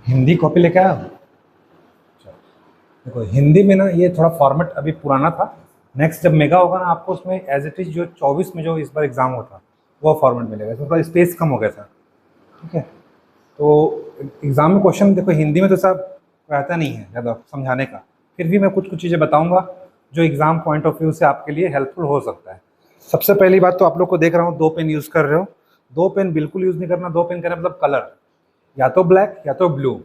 Hindi copy लेके आया हो? देखो हिंदी में ना ये थोड़ा फॉर्मेट अभी पुराना था। नेक्स्ट जब मेगा होगा ना, आपको उसमें एज इट इज़ जो 24 में जो इस बार एग्ज़ाम होता वो फॉर्मेट मिलेगा। इसमें थोड़ा स्पेस कम हो गया था। ठीक है, तो एग्ज़ाम में क्वेश्चन देखो हिंदी में तो सब रहता नहीं है ज़्यादा समझाने का, फिर भी मैं कुछ कुछ चीज़ें बताऊँगा जो एग्ज़ाम पॉइंट ऑफ व्यू से आपके लिए हेल्पफुल हो सकता है। सबसे पहली बात तो आप लोग को देख रहा हूँ 2 पेन यूज़ कर रहे हो। 2 पेन बिल्कुल यूज़ नहीं करना। 2 पेन करना मतलब कलर, या तो ब्लैक या तो ब्लू।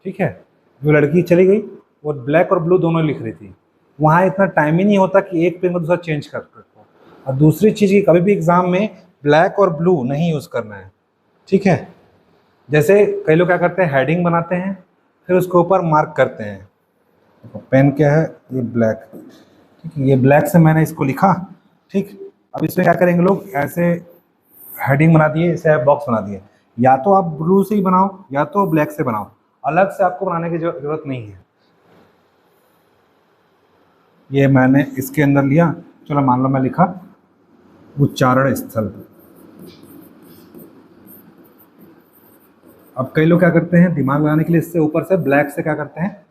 ठीक है, जो लड़की चली गई वो ब्लैक और ब्लू दोनों लिख रही थी, वहाँ इतना टाइम ही नहीं होता कि एक पेन को दूसरा चेंज कर सको। और दूसरी चीज़ की कभी भी एग्ज़ाम में ब्लैक और ब्लू नहीं यूज़ करना है। ठीक है, जैसे कई लोग क्या करते हैं, हेडिंग बनाते हैं फिर उसके ऊपर मार्क करते हैं। देखो पेन क्या है, ये ब्लैक। ठीक है, ये ब्लैक से मैंने इसको लिखा। ठीक, अब इसमें क्या करेंगे लोग, ऐसे हेडिंग बना दिए, इसे बॉक्स बना दिए। या तो आप ब्लू से ही बनाओ या तो ब्लैक से बनाओ, अलग से आपको बनाने की जरूरत नहीं है। ये मैंने इसके अंदर लिया, चलो मान लो मैं लिखा उच्चारण स्थल। अब कई लोग क्या करते हैं, दिमाग लगाने के लिए इससे ऊपर से ब्लैक से क्या करते हैं,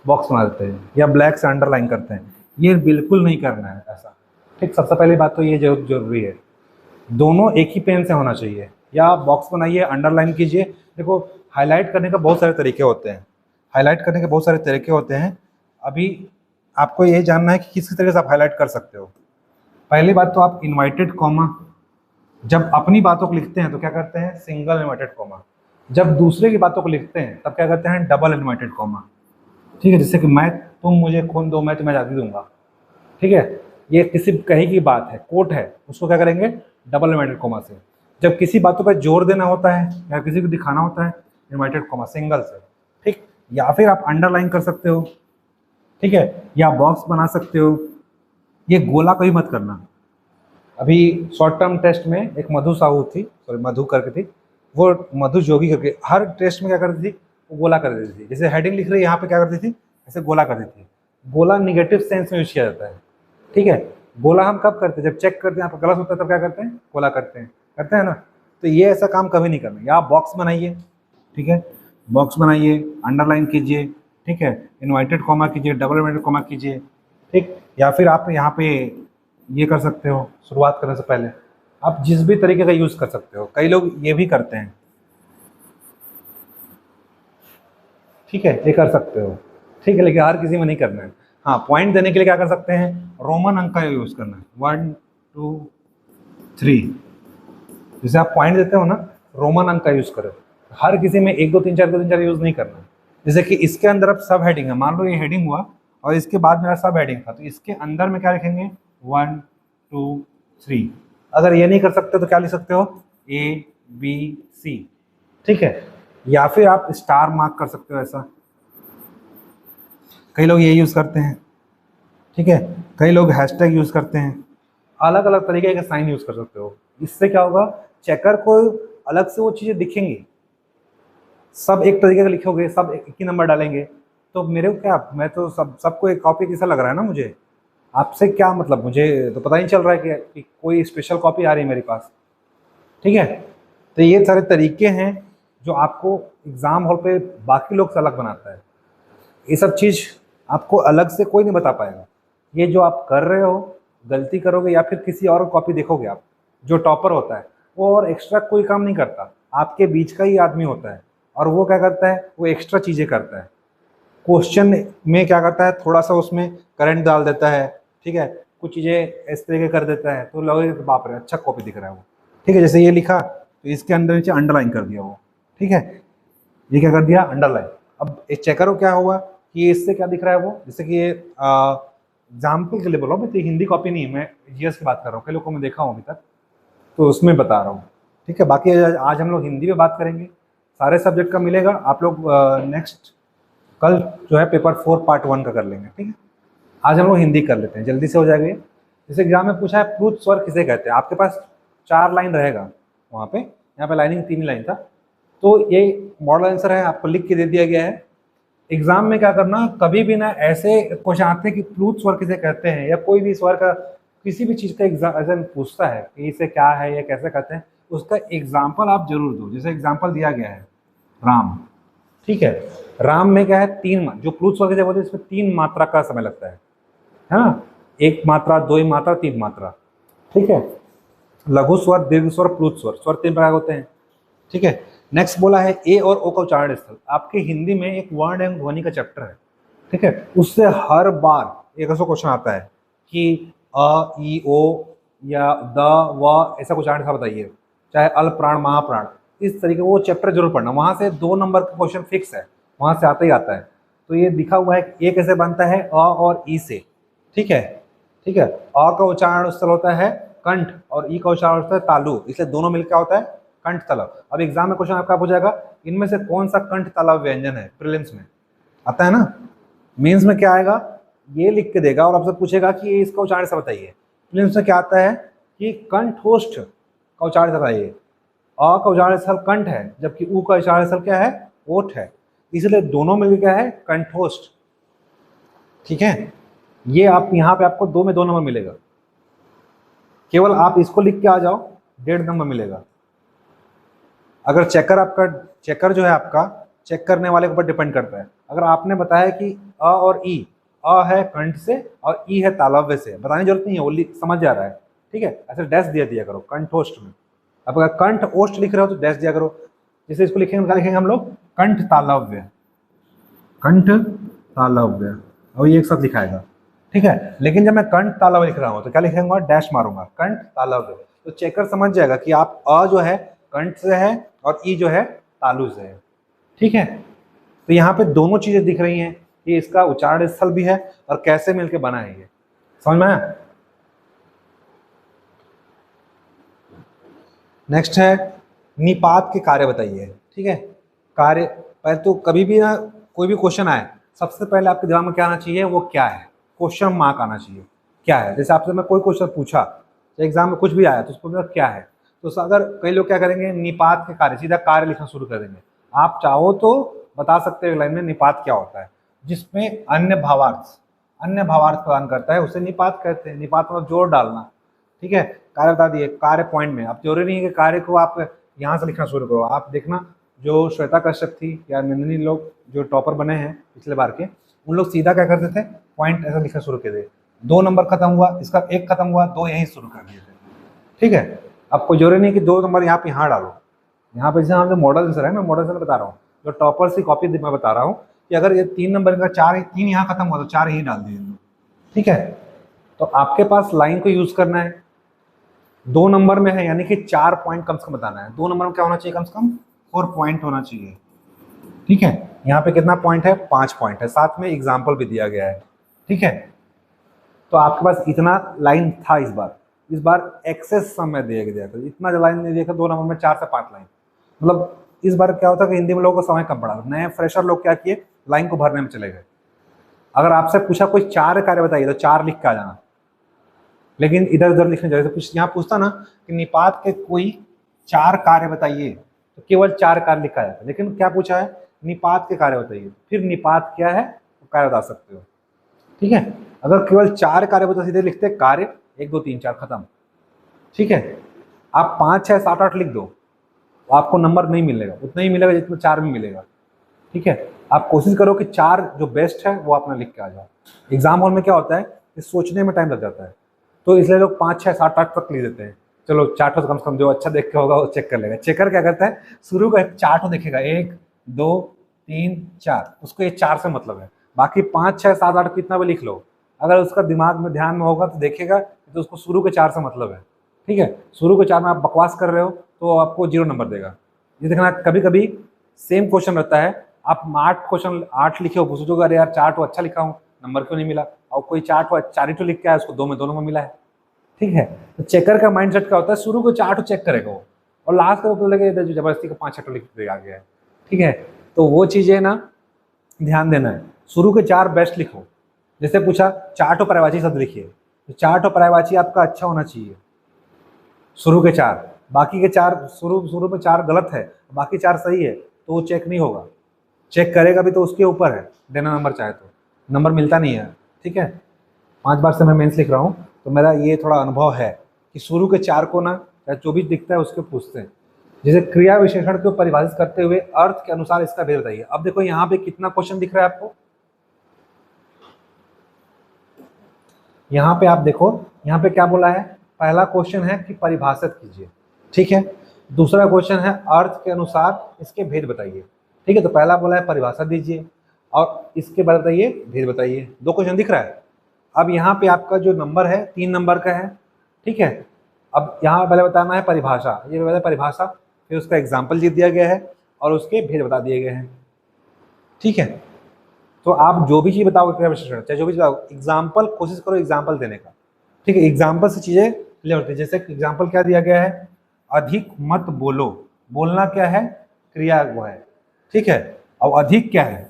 बॉक्स बना देते हैं या ब्लैक से अंडरलाइन करते हैं। ये बिल्कुल नहीं करना है ऐसा। ठीक, सबसे पहली बात तो ये जरूरी है, दोनों एक ही पेन से होना चाहिए। या आप बॉक्स बनाइए, अंडरलाइन कीजिए। देखो हाईलाइट करने का बहुत सारे तरीके होते हैं, हाईलाइट करने के बहुत सारे तरीके होते हैं। अभी आपको ये जानना है कि किस तरीके से आप हाईलाइट कर सकते हो। पहली बात तो आप इन्वर्टेड कॉमा, जब अपनी बातों को लिखते हैं तो क्या करते हैं, सिंगल इन्वर्टेड कॉमा। जब दूसरे की बातों को लिखते हैं तब क्या करते हैं, डबल इन्वर्टेड कॉमा। ठीक है, जैसे कि मैं, तुम मुझे खून दो मैं तुम्हें आज़ादी दूंगा। ठीक है, ये किसी कही की बात है, कोट है, उसको क्या करेंगे, डबल इन्वर्टेड कॉमा से। जब किसी बातों पर जोर देना होता है या किसी को दिखाना होता है, इन्वर्टेड कॉमा सिंगल से। ठीक, या फिर आप अंडरलाइन कर सकते हो। ठीक है, या बॉक्स बना सकते हो। ये गोला कभी मत करना। अभी शॉर्ट टर्म टेस्ट में एक मधु साहू थी, सॉरी मधु करके थी, वो मधु जोगी करके हर टेस्ट में क्या करती थी, वो गोला कर देती थी। जैसे हेडिंग लिख रही है यहाँ पे क्या करती थी, ऐसे गोला कर देती थी। गोला निगेटिव सेंस में यूज किया जाता है। ठीक है, गोला हम कब करते हैं, जब चेक करते हैं आपका गलत होता है तब क्या करते हैं, गोला करते हैं ना। तो ये ऐसा काम कभी नहीं करना। या आप बॉक्स बनाइए। ठीक है, बॉक्स बनाइए, अंडरलाइन कीजिए। ठीक है, इन्वर्टेड कॉमा कीजिए, डबल इन्वर्टेड कॉमा कीजिए। ठीक, या फिर आप यहाँ पे ये कर सकते हो, शुरुआत करने से पहले आप जिस भी तरीके का यूज़ कर सकते हो। कई लोग ये भी करते हैं। ठीक है, ये कर सकते हो। ठीक है, लेकिन हर किसी में नहीं करना है। हाँ, पॉइंट देने के लिए क्या कर सकते हैं, रोमन अंक का यूज़ करना है, 1 2 3। जैसे आप पॉइंट देते हो ना, रोमन अंक का यूज़ करो। हर किसी में 1 2 3 4 2 3 4 यूज़ नहीं करना। जैसे कि इसके अंदर अब सब हेडिंग है, मान लो ये हेडिंग हुआ और इसके बाद मेरा सब हेडिंग था, तो इसके अंदर में क्या लिखेंगे, 1 2 3। अगर ये नहीं कर सकते तो क्या लिख सकते हो, ABC। ठीक है, या फिर आप स्टार मार्क कर सकते हो ऐसा, कई लोग ये यूज़ करते हैं। ठीक है, कई लोग हैशटैग यूज़ करते हैं। अलग अलग तरीके के साइन यूज़ कर सकते हो। इससे क्या होगा, चेकर को अलग से वो चीज़ें दिखेंगी। सब एक तरीके का लिखोगे, सब एक ही नंबर डालेंगे, तो मेरे को क्या, मैं तो सबको एक कॉपी जैसा लग रहा है ना मुझे। आपसे क्या मतलब, मुझे तो पता नहीं चल रहा है कि कोई स्पेशल कॉपी आ रही है मेरे पास। ठीक है, तो ये सारे तरीके हैं जो आपको एग्ज़ाम हॉल पे बाकी लोग से अलग बनाता है। ये सब चीज़ आपको अलग से कोई नहीं बता पाएगा। ये जो आप कर रहे हो, गलती करोगे या फिर किसी और कॉपी देखोगे आप, जो टॉपर होता है वो और एक्स्ट्रा कोई काम नहीं करता, आपके बीच का ही आदमी होता है। और वो क्या करता है, वो एक्स्ट्रा चीज़ें करता है। क्वेश्चन में क्या करता है, थोड़ा सा उसमें करंट डाल देता है। ठीक है, कुछ चीज़ें इस तरीके कर देता है, तो लोग बाप रे अच्छा कॉपी दिख रहा है वो। ठीक है, जैसे ये लिखा तो इसके अंदर नीचे अंडरलाइन कर दिया वो। ठीक है, ये क्या कर दिया, अंडरलाइन। अब इस चेकर को क्या हुआ कि इससे क्या दिख रहा है वो, जैसे कि ये एग्जाम्पल के लिए बोल रहा हूँ, मैं तो हिंदी कॉपी नहीं, मैं जीएस की बात कर रहा हूँ। कई लोगों को मैं देखा हूँ अभी तक, तो उसमें बता रहा हूँ। ठीक है, बाकी आज हम लोग हिंदी में बात करेंगे, सारे सब्जेक्ट का मिलेगा। आप लोग नेक्स्ट कल जो है पेपर 4 पार्ट 1 का कर लेंगे। ठीक है, आज हम लोग हिंदी कर लेते हैं, जल्दी से हो जाएगा ये। जैसे एग्जाम में पूछा है प्लूत स्वर किसे कहते हैं, आपके पास 4 लाइन रहेगा वहाँ पे, यहाँ पे लाइनिंग 3 ही लाइन था, तो ये मॉडल आंसर है, आपको लिख के दे दिया गया है। एग्जाम में क्या करना, कभी भी ना ऐसे क्वेश्चन आते हैं कि प्लूत स्वर किसे कहते हैं, या कोई भी स्वर का किसी भी चीज़ का एग्जाम ऐसा पूछता है कि इसे क्या है या कैसे कहते हैं, उसका एग्जाम्पल आप जरूर दो। जैसे एग्जाम्पल दिया गया है राम, ठीक है। राम में क्या है, जो प्लूत स्वर के जब होते हैं इसमें 3 मात्रा का समय लगता है ना, 1 मात्रा, 2 मात्रा, 3 मात्रा, ठीक है। लघु स्वर, दीर्घ स्वर, प्लूत स्वर, स्वर 3 प्रकार होते हैं, ठीक है। नेक्स्ट बोला है ए और ओ का उच्चारण स्थल। आपके हिंदी में एक वर्ण एवं ध्वनि का चैप्टर है, ठीक है, उससे हर बार एक ऐसा क्वेश्चन आता है कि अ, ई, ओ या द, व ऐसा कुछ उच्चारण था बताइए, चाहे अल प्राण, महाप्राण, इस तरीके वो चैप्टर जरूर पढ़ना, वहां से 2 नंबर का क्वेश्चन फिक्स है, वहां से आता ही आता है। तो ये दिखा हुआ है ए कैसे बनता है, अ और ई से, ठीक है, ठीक है। अ का उच्चारण स्थल होता है कंठ और ई का उच्चारण होता है तालु, इसलिए दोनों मिलकर होता है कंठ तालव। अब एग्जाम में क्वेश्चन आपका हो जाएगा इनमें से कौन सा कंठ तालव व्यंजन है, प्रीलिम्स में आता है ना, मेंस में क्या आएगा, ये लिख के देगा और आपसे पूछेगा कि ये इसका उच्चारण से बताइए। प्रीलिम्स में क्या आता है कि कंठोष्ठ का उच्चारण से बताइए। अ का उच्चारण स्थल कंठ है, जबकि उ का उच्चारण स्थल क्या है, ओठ है, इसलिए दोनों मिलकर क्या है, कंठोष्ठ, ठीक है। ये आप यहाँ पे आपको 2 में 2 नंबर मिलेगा, केवल आप इसको लिख के आ जाओ, 1.5 नंबर मिलेगा। अगर चेकर जो है आपका चेक करने वाले के ऊपर डिपेंड करता है। अगर आपने बताया कि अ और ई, अ है कंठ से और ई है तालव्य से, बताने की जरूरत नहीं है, वो समझ जा रहा है, ठीक है, ऐसे डैश दिया करो कंठोष्ठ में। अब अगर कंठ ओष्ठ लिख रहे हो तो डैश दिया करो, जैसे इसको लिखेंगे, क्या लिखेंगे हम लोग, कंठ तालव्य, कंठ तालव्य, और ये एक साथ लिखाएगा, ठीक है। लेकिन जब मैं कंठ तालव्य लिख रहा हूँ तो क्या लिखेंगे, डैश मारूंगा, कंठ तालव्य, तो चेकर समझ जाएगा कि आप अ जो है कंठ से है और ई जो है तालु से है, ठीक है। तो यहाँ पे दोनों चीजें दिख रही हैं कि इसका उच्चारण स्थल भी है और कैसे मिलके बना है, ये समझ में आया। नेक्स्ट है निपात के कार्य बताइए, ठीक है। कार्य, पहले तो कभी भी ना कोई भी क्वेश्चन आए सबसे पहले आपके दिमाग में क्या आना चाहिए, वो क्या है, क्वेश्चन मार्क आना चाहिए, क्या है। जैसे आपसे मैं कोई क्वेश्चन पूछा, एग्जाम में कुछ भी आया तो उसको मतलब क्या है, तो अगर कई लोग क्या करेंगे, निपात के कार्य, सीधा कार्य लिखना शुरू कर देंगे। आप चाहो तो बता सकते हो लाइन में निपात क्या होता है, जिसमें अन्य भावार्थ प्रदान करता है, उसे निपात कहते हैं। निपात मतलब जोर डालना, ठीक है। कार्य बता दिए, कार्य पॉइंट में, अब जरूरी नहीं है कि कार्य को आप यहाँ से लिखना शुरू करो। आप देखना जो श्वेता कश्यप थी या नंदिनी लोग जो टॉपर बने हैं पिछले बार के, उन लोग सीधा क्या करते थे, पॉइंट ऐसा लिखना शुरू कर दिए, 2 नंबर खत्म हुआ, इसका 1 खत्म हुआ, 2 यहीं शुरू कर दिए थे, ठीक है। अब कोई जरूरी नहीं कि 2 नंबर यहाँ पे यहाँ डालो, यहाँ पे जैसे हम जो मॉडल आंसर है, मैं मॉडल आंसर बता रहा हूँ, जो टॉपर्स की कॉपी मैं बता रहा हूँ कि अगर ये 3 नंबर का 3 यहाँ खत्म हुआ तो 4 यहीं डाल दिए, ठीक है। तो आपके पास लाइन को यूज करना है, 2 नंबर में है यानी कि 4 पॉइंट कम से कम बताना है। 2 नंबर में क्या होना चाहिए, कम से कम 4 पॉइंट होना चाहिए, ठीक है। यहाँ पे कितना पॉइंट है, 5 पॉइंट है, साथ में एग्जाम्पल भी दिया गया है, ठीक है। तो आपके पास इतना लाइन था इस बार एक्सेस समय दिया गया था, इतना लाइन नहीं दिया था, 2 नंबर में 4 से 5 लाइन। मतलब इस बार क्या होता है कि हिंदी में लोगों को समय कम पड़ा, नए फ्रेशर लोग क्या किए, लाइन को भरने में चले गए। अगर आपसे पूछा कोई 4 कार्य बताइए तो 4 लिख के आ जाना, लेकिन इधर उधर लिखने जाए तो यहाँ पूछता ना कि निपात के कोई 4 कार्य बताइए तो केवल 4 कार्य लिखा जाता है, लेकिन क्या पूछा है, निपात के कार्य बताइए, फिर निपात क्या है तो कार्य बता सकते हो, ठीक है। अगर केवल 4 कार्य बता सीधे लिखते कार्य 1 2 3 4 खत्म, ठीक है। आप 5 6 7 8 लिख दो तो आपको नंबर नहीं मिलेगा, उतना ही मिलेगा जितना 4 में मिलेगा, ठीक है। आप कोशिश करो कि 4 जो बेस्ट है वो आपने लिख के आ जाओ। एग्जाम हॉल में क्या होता है कि सोचने में टाइम लग जाता है, तो इसलिए लोग 5 6 7 8 तक लिख देते हैं। चलो 4 तो कम से कम जो अच्छा देख के होगा वो चेक कर लेगा। चेकर क्या करता है, शुरू का 4 तो देखेगा, 1 2 3 4, उसको ये 4 से मतलब है, बाकी 5 6 7 8 कितना भी लिख लो, अगर उसका दिमाग में ध्यान में होगा तो देखेगा तो उसको शुरू के 4 से मतलब है, ठीक है। शुरू के 4 में आप बकवास कर रहे हो तो आपको 0 नंबर देगा। ये देखना कभी कभी सेम क्वेश्चन रहता है, आप 8 क्वेश्चन 8 लिखे हो, सोचोगे अरे यार 4 तो अच्छा लिखा हूँ, नंबर क्यों नहीं मिला, और कोई 4 ही तो लिख के आया, उसको 2 में 2 नंबर मिला है, ठीक है। तो चेकर का माइंडसेट क्या होता है, शुरू को 4 चेक करेगा वो, और लास्ट में बोलेगा इधर जबरदस्ती का 5 6 लिख के आ गया है, ठीक है। तो वो चीजें ना ध्यान देना है, शुरू के 4 बेस्ट लिखो। जैसे पूछा 4 तो पर्यायवाची शब्द लिखिए, तो 4 तो पर्यायवाची आपका अच्छा होना चाहिए, शुरू के 4, बाकी के 4 शुरू में 4 गलत है, बाकी 4 सही है तो वो चेक नहीं होगा, चेक करेगा भी तो उसके ऊपर है देना नंबर, चाहे तो नंबर मिलता नहीं है, ठीक है। 5 बार से मैं मेंस लिख रहा हूँ तो मेरा ये थोड़ा अनुभव है कि शुरू के 4 को ना जो भी दिखता है उसके पूछते हैं, जैसे क्रिया विशेषण को परिभाषित करते हुए अर्थ के अनुसार इसका भेद बताइए। अब देखो यहाँ पे कितना क्वेश्चन दिख रहा है आपको, यहाँ पे आप देखो, यहाँ पे क्या बोला है, पहला क्वेश्चन है कि परिभाषित कीजिए, ठीक है। दूसरा क्वेश्चन है अर्थ के अनुसार इसके भेद बताइए, ठीक है। तो पहला बोला है परिभाषा दीजिए और इसके बाद बताइए भेद बताइए, दो क्वेश्चन दिख रहा है। अब यहाँ पे आपका जो नंबर है 3 नंबर का है, ठीक है। अब यहाँ पहले बताना है परिभाषा, ये पहले परिभाषा, फिर उसका एग्जाम्पल लिख दिया गया है और उसके भेद बता दिए गए हैं, ठीक है। तो आप जो भी चीज़ बताओगे क्रिया विशेषण, चाहे जो भी बताओ, एग्जाम्पल कोशिश करो एग्जाम्पल देने का, ठीक है। एग्जाम्पल से चीज़ें क्लियर होती है। जैसे एग्जाम्पल क्या दिया गया है, अधिक मत बोलो, बोलना क्या है, क्रिया वो है, ठीक है। और अधिक क्या है,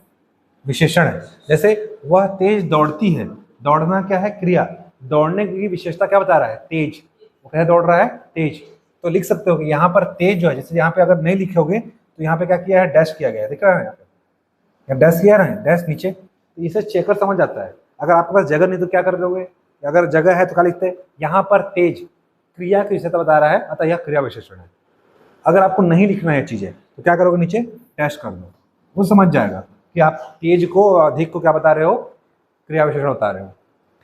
विशेषण है। जैसे वह तेज दौड़ती है, दौड़ना क्या है, क्रिया, दौड़ने की विशेषता क्या बता रहा है, तेज, वो क्या दौड़ रहा है, तेज। तो लिख सकते हो कि यहाँ पर तेज जो है, जैसे यहाँ पे अगर नहीं लिखोगे तो यहाँ पे क्या किया है, डैश किया गया है, दिख रहा है यहाँ पे डैश किया है, डैश नीचे, तो इसे चेकर समझ जाता है। अगर आपके पास जगह नहीं तो क्या कर दोगे, अगर जगह है तो क्या लिखते हैं, यहाँ पर तेज क्रिया की विशेषता बता रहा है, अतः यह क्रिया विशेषण है। अगर आपको नहीं लिखना है चीजें तो क्या करोगे, नीचे डैश कर दो, वो समझ जाएगा कि आप तेज को अधिक को क्या बता रहे हो, क्रिया विशेषण बता रहे हो,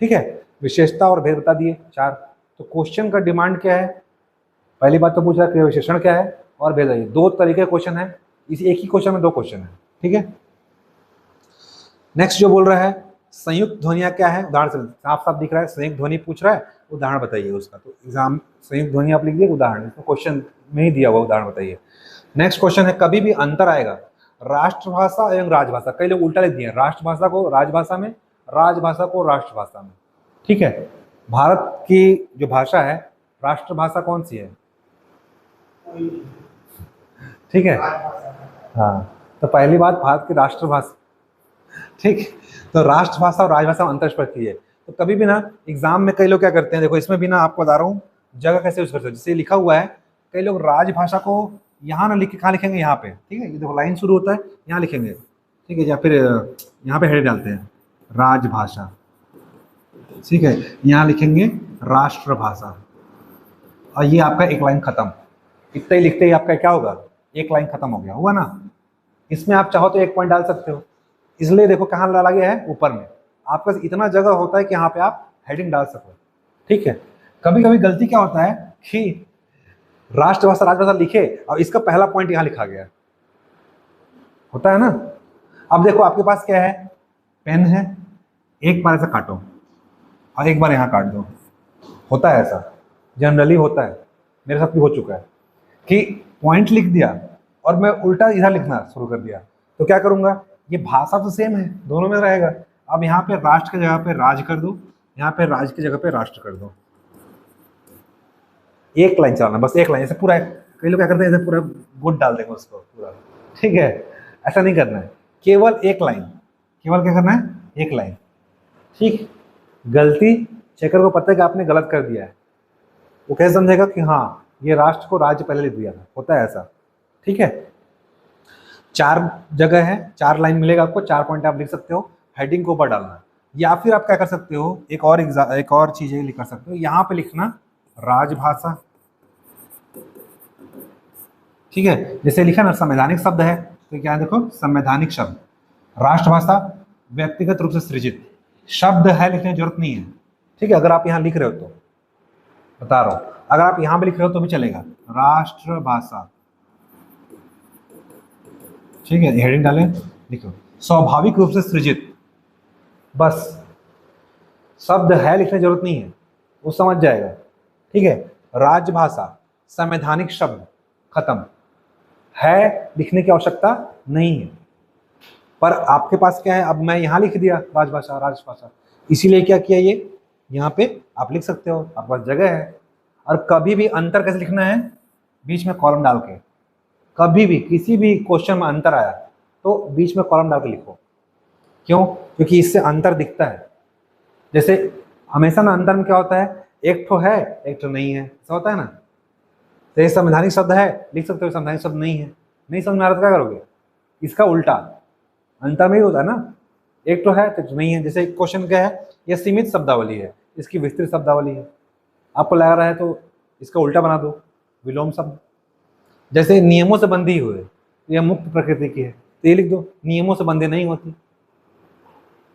ठीक है। विशेषता और भेद बता दिए 4। तो क्वेश्चन का डिमांड क्या है, पहली बात तो पूछ रहा है क्रिया विशेषण क्या है और भेद है। 2 तरीके क्वेश्चन है, इस एक ही क्वेश्चन में 2 क्वेश्चन है, ठीक है। नेक्स्ट जो बोल रहा है संयुक्त ध्वनियाँ क्या है, उदाहरण से साफ साफ दिख रहा है, संयुक्त ध्वनि पूछ रहा है, उदाहरण बताइए उसका। तो एग्जाम संयुक्त ध्वनि आप लिख दिए, उदाहरण इसमें क्वेश्चन में ही दिया हुआ, उदाहरण बताइए। नेक्स्ट क्वेश्चन है कभी भी अंतर आएगा राष्ट्रभाषा एवं राजभाषा, कई लोग उल्टा लिख दिए, राष्ट्रभाषा को राजभाषा में, राजभाषा को राष्ट्रभाषा में, ठीक है। भारत की जो भाषा है राष्ट्रभाषा कौन सी है, ठीक है, हाँ। तो पहली बात भारत की राष्ट्रभाषा, ठीक। तो राष्ट्रभाषा और राजभाषा में अंतर स्पष्ट कीजिए। तो कभी भी ना एग्जाम में कई लोग क्या करते हैं, देखो इसमें भी ना आपको बता रहा हूँ जगह कैसे यूज करते हो। जैसे लिखा हुआ है, कई लोग राजभाषा को यहाँ ना लिख के कहाँ लिखेंगे, यहाँ पे, ठीक है। ये देखो लाइन शुरू होता है, यहाँ लिखेंगे, ठीक है, या फिर यहाँ पे हेड डालते हैं राजभाषा, ठीक है, यहाँ लिखेंगे राष्ट्रभाषा, और ये आपका एक लाइन खत्म। इतना ही लिखते ही आपका क्या होगा, एक लाइन खत्म हो गया, हुआ ना। इसमें आप चाहो तो 1 पॉइंट डाल सकते हो, इसलिए देखो कहाँ डाला गया है, ऊपर में। आपके पास इतना जगह होता है कि यहाँ पे आप हेडिंग डाल सको, ठीक है। कभी कभी गलती क्या होता है कि राष्ट्रभाषा राजभाषा लिखे और इसका पहला पॉइंट यहाँ लिखा गया, होता है ना। अब देखो आपके पास क्या है, पेन है, एक बार ऐसा काटो और एक बार यहाँ काट दो, होता है ऐसा, जनरली होता है, मेरे साथ भी हो चुका है कि पॉइंट लिख दिया और मैं उल्टा इधर लिखना शुरू कर दिया। तो क्या करूँगा, ये भाषा तो सेम है, दोनों में रहेगा। अब यहाँ पे राष्ट्र की जगह पे राज कर दो, यहाँ पे राज की जगह पे राष्ट्र कर दो, एक लाइन चलाना, बस एक लाइन, ऐसे पूरा। कई लोग क्या करते हैं, ऐसे पूरा गुड डाल देंगे उसको पूरा, ठीक है। ऐसा नहीं करना है, केवल एक लाइन, केवल क्या करना है, एक लाइन, ठीक। गलती चेकर को पता है कि आपने गलत कर दिया है, वो कैसे समझेगा कि हाँ ये राष्ट्र को राज्य पहले लिख दिया था, होता है ऐसा, ठीक है। 4 जगह है, 4 लाइन मिलेगा आपको, 4 पॉइंट आप लिख सकते हो, हेडिंग को ऊपर डालना। या फिर आप क्या कर सकते हो, एक और चीज लिख कर सकते हो, यहाँ पे लिखना राजभाषा, ठीक है। जैसे लिखा ना संवैधानिक शब्द है, तो क्या है देखो संवैधानिक शब्द, राष्ट्रभाषा व्यक्तिगत रूप से सृजित शब्द है, लिखने की जरूरत नहीं है, ठीक है। अगर आप यहाँ लिख रहे हो तो बता रहा हूँ, अगर आप यहाँ पे लिख रहे हो तो भी चलेगा, राष्ट्रभाषा, ठीक है। हेडिंग डालें, लिखो स्वाभाविक रूप से सृजित, बस शब्द है लिखने की जरूरत नहीं है, वो समझ जाएगा, ठीक है। राजभाषा संवैधानिक शब्द, खत्म, है लिखने की आवश्यकता नहीं है। पर आपके पास क्या है, अब मैं यहाँ लिख दिया राजभाषा राजभाषा, इसीलिए क्या किया, ये यहाँ पे आप लिख सकते हो, आपके पास जगह है। और कभी भी अंतर कैसे लिखना है, बीच में कॉलम डाल के, कभी भी किसी भी क्वेश्चन में अंतर आया तो बीच में कॉलम डाल के लिखो, क्यों, क्योंकि इससे अंतर दिखता है। जैसे हमेशा ना अंतर में क्या होता है, एक तो है एक तो नहीं है, ऐसा होता है ना। तो ये संवैधानिक शब्द है लिख सकते हो, संवैधानिक शब्द नहीं है, नहीं समझ में आ रहा तो क्या करोगे, इसका उल्टा अंतर में ही होता है ना, एक तो है तो नहीं है। जैसे क्वेश्चन क्या है, यह सीमित शब्दावली है, इसकी विस्तृत शब्दावली है, आपको लग रहा है तो इसका उल्टा बना दो, विलोम शब्द। जैसे नियमों से बंधी हुई है, यह मुक्त प्रकृति की है, तो ये लिख दो, नियमों से बंधी नहीं होती,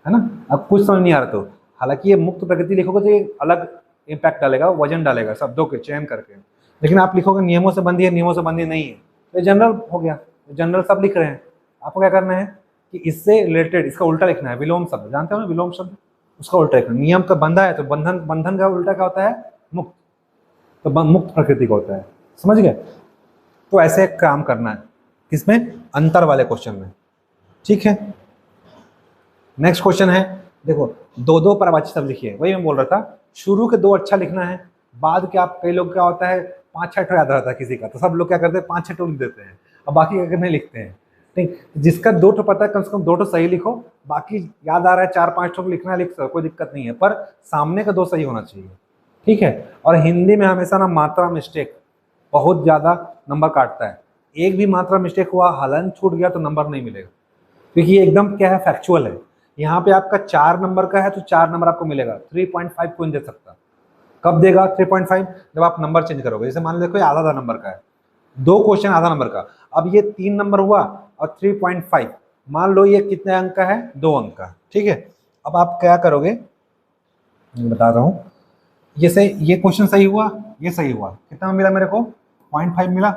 है ना। अब कुछ समझ नहीं आ रहा तो, हालांकि ये मुक्त प्रकृति लिखोगे तो ये अलग इम्पैक्ट डालेगा, वजन डालेगा शब्दों के चयन करके, लेकिन आप लिखोगे नियमों से बंधी है, नियमों से बंधी नहीं है, तो जनरल हो गया, जनरल सब लिख रहे हैं। आपको क्या करना है कि इससे रिलेटेड इसका उल्टा लिखना है, विलोम शब्द जानते हो ना, विलोम शब्द, उसका उल्टा लिखना। नियम का बंधा है तो बंधन, बंधन का उल्टा क्या होता है, मुक्त, तो मुक्त प्रकृति का होता है, समझ गए। तो ऐसे काम करना है किसमें, अंतर वाले क्वेश्चन में, ठीक है। नेक्स्ट क्वेश्चन है, देखो दो दो परवाची शब्द लिखिए, वही मैं बोल रहा था, शुरू के दो अच्छा लिखना है, बाद के आप, कई लोग क्या होता है 5-6 ठो याद रहता है किसी का, तो सब लोग क्या करते हैं 5-6 ठो लिख देते हैं, अब बाकी क्या नहीं लिखते हैं, ठीक। जिसका 2 ठो पता है कम से कम 2 ठो सही लिखो, बाकी याद आ रहा है 4-5 ठो लिखना है, लिख सकते, कोई दिक्कत नहीं है, पर सामने का 2 सही होना चाहिए, ठीक है। और हिंदी में हमेशा ना मात्रा मिस्टेक बहुत ज़्यादा नंबर काटता है, एक भी मात्रा मिस्टेक हुआ, हलन छूट गया तो नंबर नहीं मिलेगा, क्योंकि ये एकदम क्या है, फैक्चुअल है। यहाँ पे आपका 4 नंबर का है तो 4 नंबर आपको मिलेगा, 3.5 कोई नहीं दे सकता। कब देगा 3.5, जब आप नंबर चेंज करोगे, जैसे मान लो देखो आधा आधा नंबर का है, 2 क्वेश्चन आधा नंबर का, अब ये 3 नंबर हुआ और 3.5, मान लो ये कितने अंक का है, 2 अंक का, ठीक है। अब आप क्या करोगे, मैं बता रहा हूँ, जैसे ये क्वेश्चन सही हुआ, ये सही हुआ, कितना मिला मेरे को, 0.5 मिला,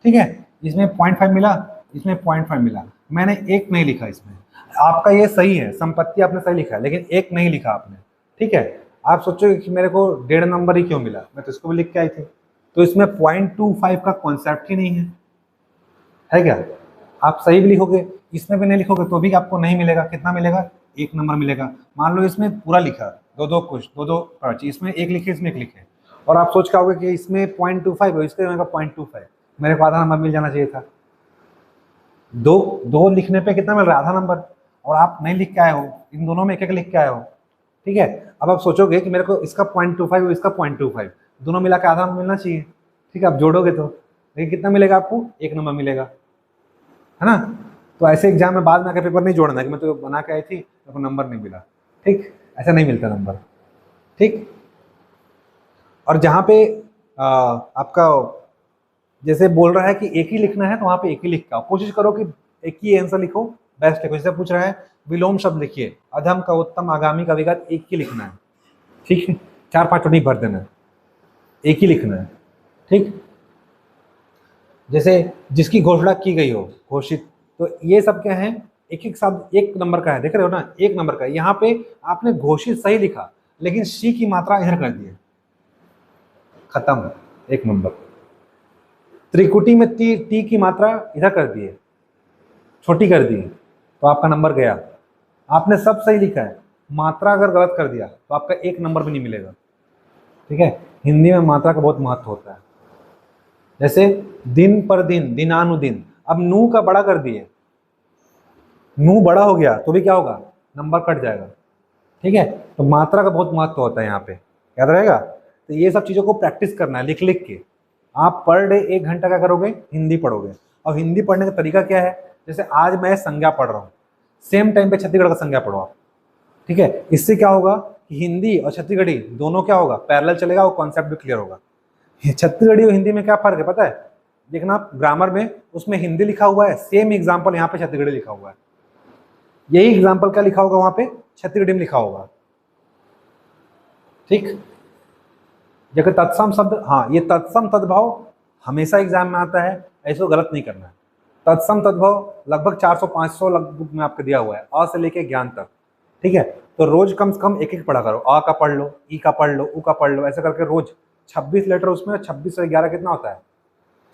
ठीक है। इसमें 0.5 मिला, इसमें 0.5 मिला, मैंने एक नहीं लिखा इसमें, आपका ये सही है, संपत्ति आपने सही लिखा है, लेकिन एक नहीं लिखा आपने, ठीक है। आप सोचोगे कि मेरे को 1.5 नंबर ही क्यों मिला, मैं तो इसको भी लिख के आई थी, तो इसमें 0.25 का कॉन्सेप्ट ही नहीं है क्या। आप सही भी लिखोगे, इसमें भी नहीं लिखोगे तो भी आपको नहीं मिलेगा, कितना मिलेगा, 1 नंबर मिलेगा। मान लो इसमें पूरा लिखा, दो दो कुछ, दो दो पर्ची, इसमें एक लिखे, इसमें एक लिखे, और आप सोच के आओगे कि इसमें 0.25 है, इसके 0.25, मेरे को आधा नंबर मिल जाना चाहिए था। दो दो लिखने पे कितना मिल रहा है, आधा नंबर, और आप नहीं लिख के आए हो, इन दोनों में एक एक लिख के आए हो, ठीक है। अब आप सोचोगे कि मेरे को इसका 0.25 और इसका 0.25, दोनों मिला के आधा नंबर मिलना चाहिए, ठीक है। आप जोड़ोगे तो, लेकिन कितना मिलेगा आपको, 1 नंबर मिलेगा, है ना। तो ऐसे एग्जाम में बाद में आकर पेपर नहीं जोड़ना कि मैं तो बना के आई थी, मेरे को नंबर नहीं मिला, ठीक, ऐसा नहीं मिलता नंबर, ठीक। और जहाँ पे आपका जैसे बोल रहा है कि एक ही लिखना है, तो वहाँ पे एक ही लिख का कोशिश करो कि एक ही आंसर लिखो, बेस्ट लिखो। जैसे पूछ रहा है विलोम शब्द लिखिए, अधम का, उत्तम, आगामी का, विगत, एक ही लिखना है, ठीक है। 4-5 नहीं भर देना है, एक ही लिखना है, ठीक। जैसे जिसकी घोषणा की गई हो, घोषित, तो ये सब क्या है, एक एक शब्द 1 नंबर का है, देख रहे हो ना, 1 नंबर का। यहाँ पे आपने घोषित सही लिखा, लेकिन शी की मात्रा इधर कर दी है, खत्म, 1 नंबर। त्रिकुटी में टी की मात्रा इधर कर दी है, छोटी कर दी है, तो आपका नंबर गया। आपने सब सही लिखा है, मात्रा अगर गलत कर दिया तो आपका 1 नंबर भी नहीं मिलेगा, ठीक है। हिंदी में मात्रा का बहुत महत्व होता है। जैसे दिन पर दिन, दिनानुदिन, अब नू का बड़ा कर दिए, नू बड़ा हो गया तो भी क्या होगा, नंबर कट जाएगा, ठीक है। तो मात्रा का बहुत महत्व होता है यहाँ पे, याद रहेगा। तो ये सब चीज़ों को प्रैक्टिस करना है, लिख लिख के। आप पर डे 1 घंटा क्या करोगे, हिंदी पढ़ोगे। और हिंदी पढ़ने का तरीका क्या है, जैसे आज मैं संज्ञा पढ़ रहा हूँ, सेम टाइम पे छत्तीसगढ़ का संज्ञा पढ़ो आप, ठीक है। इससे क्या होगा कि हिंदी और छत्तीसगढ़ी दोनों क्या होगा, पैरेलल चलेगा, वो कॉन्सेप्ट भी क्लियर होगा। छत्तीसगढ़ी और हिंदी में क्या फर्क है पता है, देखना आप ग्रामर में, उसमें हिंदी लिखा हुआ है, सेम एग्जाम्पल यहाँ पे छत्तीसगढ़ी लिखा हुआ है, यही एग्जाम्पल क्या लिखा होगा वहां पे, छत्तीसगढ़ी में लिखा होगा, ठीक। जगह तत्सम शब्द, हाँ, ये तत्सम तद्भाव हमेशा एग्जाम में आता है, ऐसे गलत नहीं करना है। तत्सम तद्भाव लगभग 400-500 लगभग में आपको दिया हुआ है, अ से लेके ज्ञान तक, ठीक है। तो रोज कम से कम एक एक पढ़ा करो, अ का पढ़ लो, ई का पढ़ लो, उ का पढ़ लो, ऐसे करके रोज 26 लेटर उसमें, 26 से 11 कितना होता है,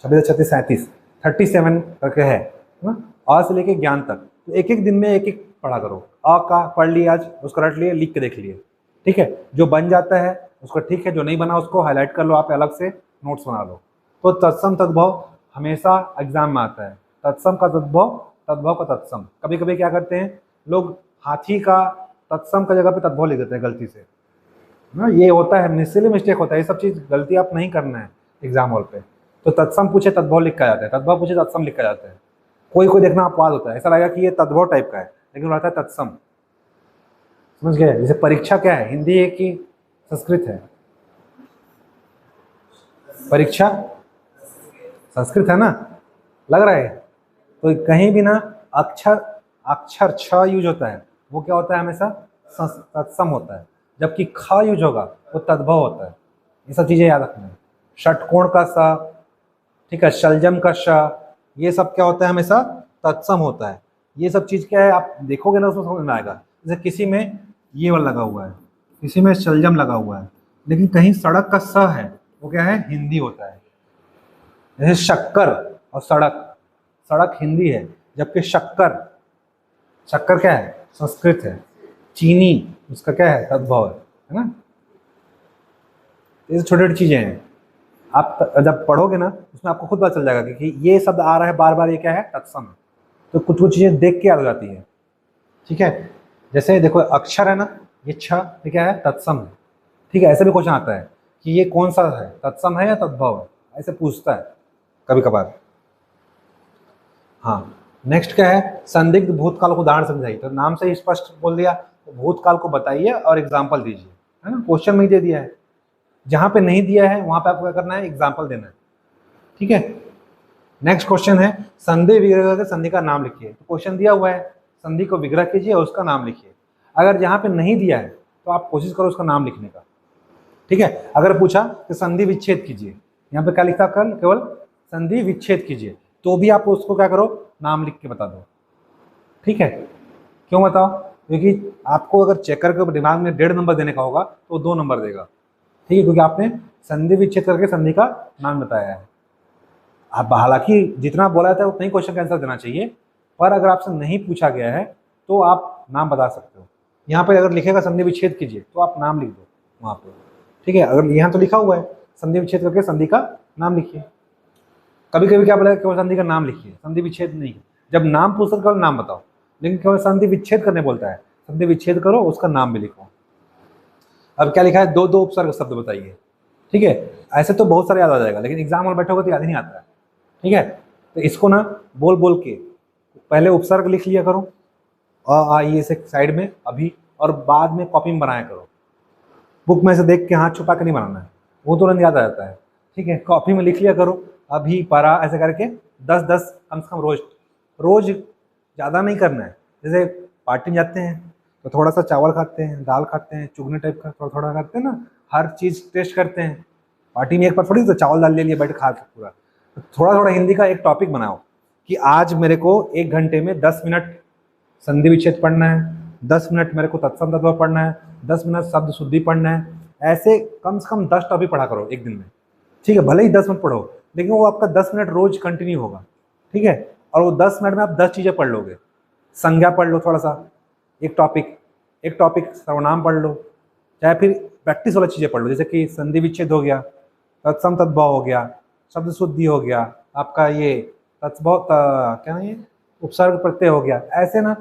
26 36 37, 37 करके है ना, अ से लेके ज्ञान तक। तो एक एक दिन में एक एक पढ़ा करो, अ का पढ़ लिया आज, उसको रट लिए, लिख के देख लिए, ठीक है। जो बन जाता है उसको ठीक है, जो नहीं बना उसको हाईलाइट कर लो, आप अलग से नोट्स बना लो। तो तत्सम तद्भव हमेशा एग्जाम में आता है, तत्सम का तद्भव, तद्भव का तत्सम। कभी कभी क्या करते हैं लोग, हाथी का तत्सम का जगह पे तद्भव लिख देते हैं गलती से ना, ये होता है, निश्चित मिस्टेक होता है, ये सब चीज़ गलती आप नहीं करना है एग्जाम हॉल पे। तो तत्सम पूछे तद्भव लिखा जाता है, तद्भव पूछे तत्सम लिखा जाता है। कोई कोई देखना अपवाद होता है, ऐसा लगेगा कि ये तद्भव टाइप का है, लेकिन रहता है तत्सम, समझ गए। जैसे परीक्षा क्या है, हिंदी है कि संस्कृत है, परीक्षा संस्कृत है ना, लग रहा है। तो कहीं भी ना अक्षर अक्षर छ यूज होता है, वो क्या होता है, हमेशा तत्सम होता है, जबकि ख यूज होगा वो तद्भव होता है। ये सब चीजें याद रखना है। षटकोण का स, ठीक है, शलजम का श, ये सब क्या होता है, हमेशा तत्सम होता है। ये सब चीज क्या है, आप देखोगे ना उसमें समझ में आएगा। जैसे किसी में ये वाला लगा हुआ है, किसी में शलजम लगा हुआ है, लेकिन कहीं सड़क का स है, वो क्या है, हिंदी होता है। जैसे शक्कर और सड़क, सड़क हिंदी है, जबकि शक्कर, शक्कर क्या है, संस्कृत है। चीनी उसका क्या है, तद्भव है ना। ये छोटी छोटी चीजें हैं, आप जब पढ़ोगे ना उसमें आपको खुद पता चल जाएगा कि ये शब्द आ रहा है बार बार, ये क्या है, तत्सम है। तो कुछ कुछ चीजें देख के याद हो जाती है, ठीक है। जैसे देखो अक्षर है ना, ये छ, ये क्या है, तत्सम है, ठीक है। ऐसे भी क्वेश्चन आता है कि ये कौन सा है, तत्सम है या तद्भव है, ऐसे पूछता है कभी कभार। हाँ, नेक्स्ट क्या है, संदिग्ध भूतकाल को उदाहरण समझाइए। तो नाम से ही स्पष्ट बोल दिया, तो भूतकाल को बताइए और एग्जाम्पल दीजिए, है ना। क्वेश्चन में ही दे दिया है, जहां पे नहीं दिया है वहां पे आपको क्या करना है, एग्जाम्पल देना है, ठीक है। नेक्स्ट क्वेश्चन है, संधि विग्रह के संधि का नाम लिखिए। तो क्वेश्चन दिया हुआ है, संधि को विग्रह कीजिए और उसका नाम लिखिए। अगर जहां पे नहीं दिया है तो आप कोशिश करो उसका नाम लिखने का, ठीक है। अगर पूछा कि संधि विच्छेद कीजिए, यहाँ पे क्या लिखा, कल केवल संधि विच्छेद कीजिए, तो भी आप उसको क्या करो, नाम लिख के बता दो, ठीक है। क्यों बताओ, क्योंकि आपको अगर चेकर के दिमाग में 1.5 नंबर देने का होगा तो 2 नंबर देगा, ठीक है, क्योंकि आपने संधि विच्छेद करके संधि का नाम बताया है। आप हालांकि जितना बोला जाता है उतना ही क्वेश्चन का आंसर देना चाहिए, पर अगर आपसे नहीं पूछा गया है तो आप नाम बता सकते हो। यहाँ पे अगर लिखेगा संधि विच्छेद कीजिए तो आप नाम लिख दो वहाँ पे, ठीक है। अगर यहाँ तो लिखा हुआ है संधि विच्छेद करके संधि का नाम लिखिए। कभी कभी क्या बोला, केवल संधि का नाम लिखिए, संधि विच्छेद नहीं। जब नाम पूछता केवल नाम बताओ, लेकिन केवल संधि विच्छेद करने बोलता है, संधि विच्छेद करो, उसका नाम भी लिखो। अब क्या लिखा है, दो दो उपसर्ग शब्द बताइए, ठीक है। ऐसे तो बहुत सारे याद आ जाएगा, लेकिन एग्जाम में बैठोगे तो याद ही नहीं आता है, ठीक है। तो इसको ना बोल बोल के पहले उपसर्ग लिख लिया करो, आ ये से साइड में अभी, और बाद में कॉपी में बनाया करो। बुक में से देख के हाथ छुपा के नहीं बनाना है, वो तुरंत याद आ जाता है, ठीक है। कॉपी में लिख लिया करो, अभी परा, ऐसे करके 10-10 कम से कम रोज, रोज ज़्यादा नहीं करना है। जैसे पार्टी में जाते हैं तो थोड़ा सा चावल खाते हैं, दाल खाते हैं, चुगने टाइप का थोड़ा थोड़ा खाते हैं ना, हर चीज़ टेस्ट करते हैं। पार्टी में एक बार थोड़ी तो चावल दाल ले लिया बैठ खा के पूरा। तो थोड़ा थोड़ा हिंदी का एक टॉपिक बनाओ कि आज मेरे को 1 घंटे में 10 मिनट संधि विच्छेद पढ़ना है, 10 मिनट मेरे को तत्सम तद्भव पढ़ना है, 10 मिनट शब्द शुद्धि पढ़ना है। ऐसे कम से कम 10 टॉपिक पढ़ा करो एक दिन में, ठीक है। भले ही 10 मिनट पढ़ो, लेकिन वो आपका 10 मिनट रोज कंटिन्यू होगा, ठीक है। और वो 10 मिनट में आप 10 चीज़ें पढ़ लोगे। संज्ञा पढ़ लो थोड़ा सा, एक टॉपिक सर्वनाम पढ़ लो, चाहे फिर प्रैक्टिस वाला चीज़ें पढ़ लो, जैसे कि संधि विच्छेद हो गया, तत्सम तद्भव हो गया, शब्द शुद्धि हो गया, आपका ये तत्सभव क्या ये उपसर्ग प्रत्यय हो गया। ऐसे ना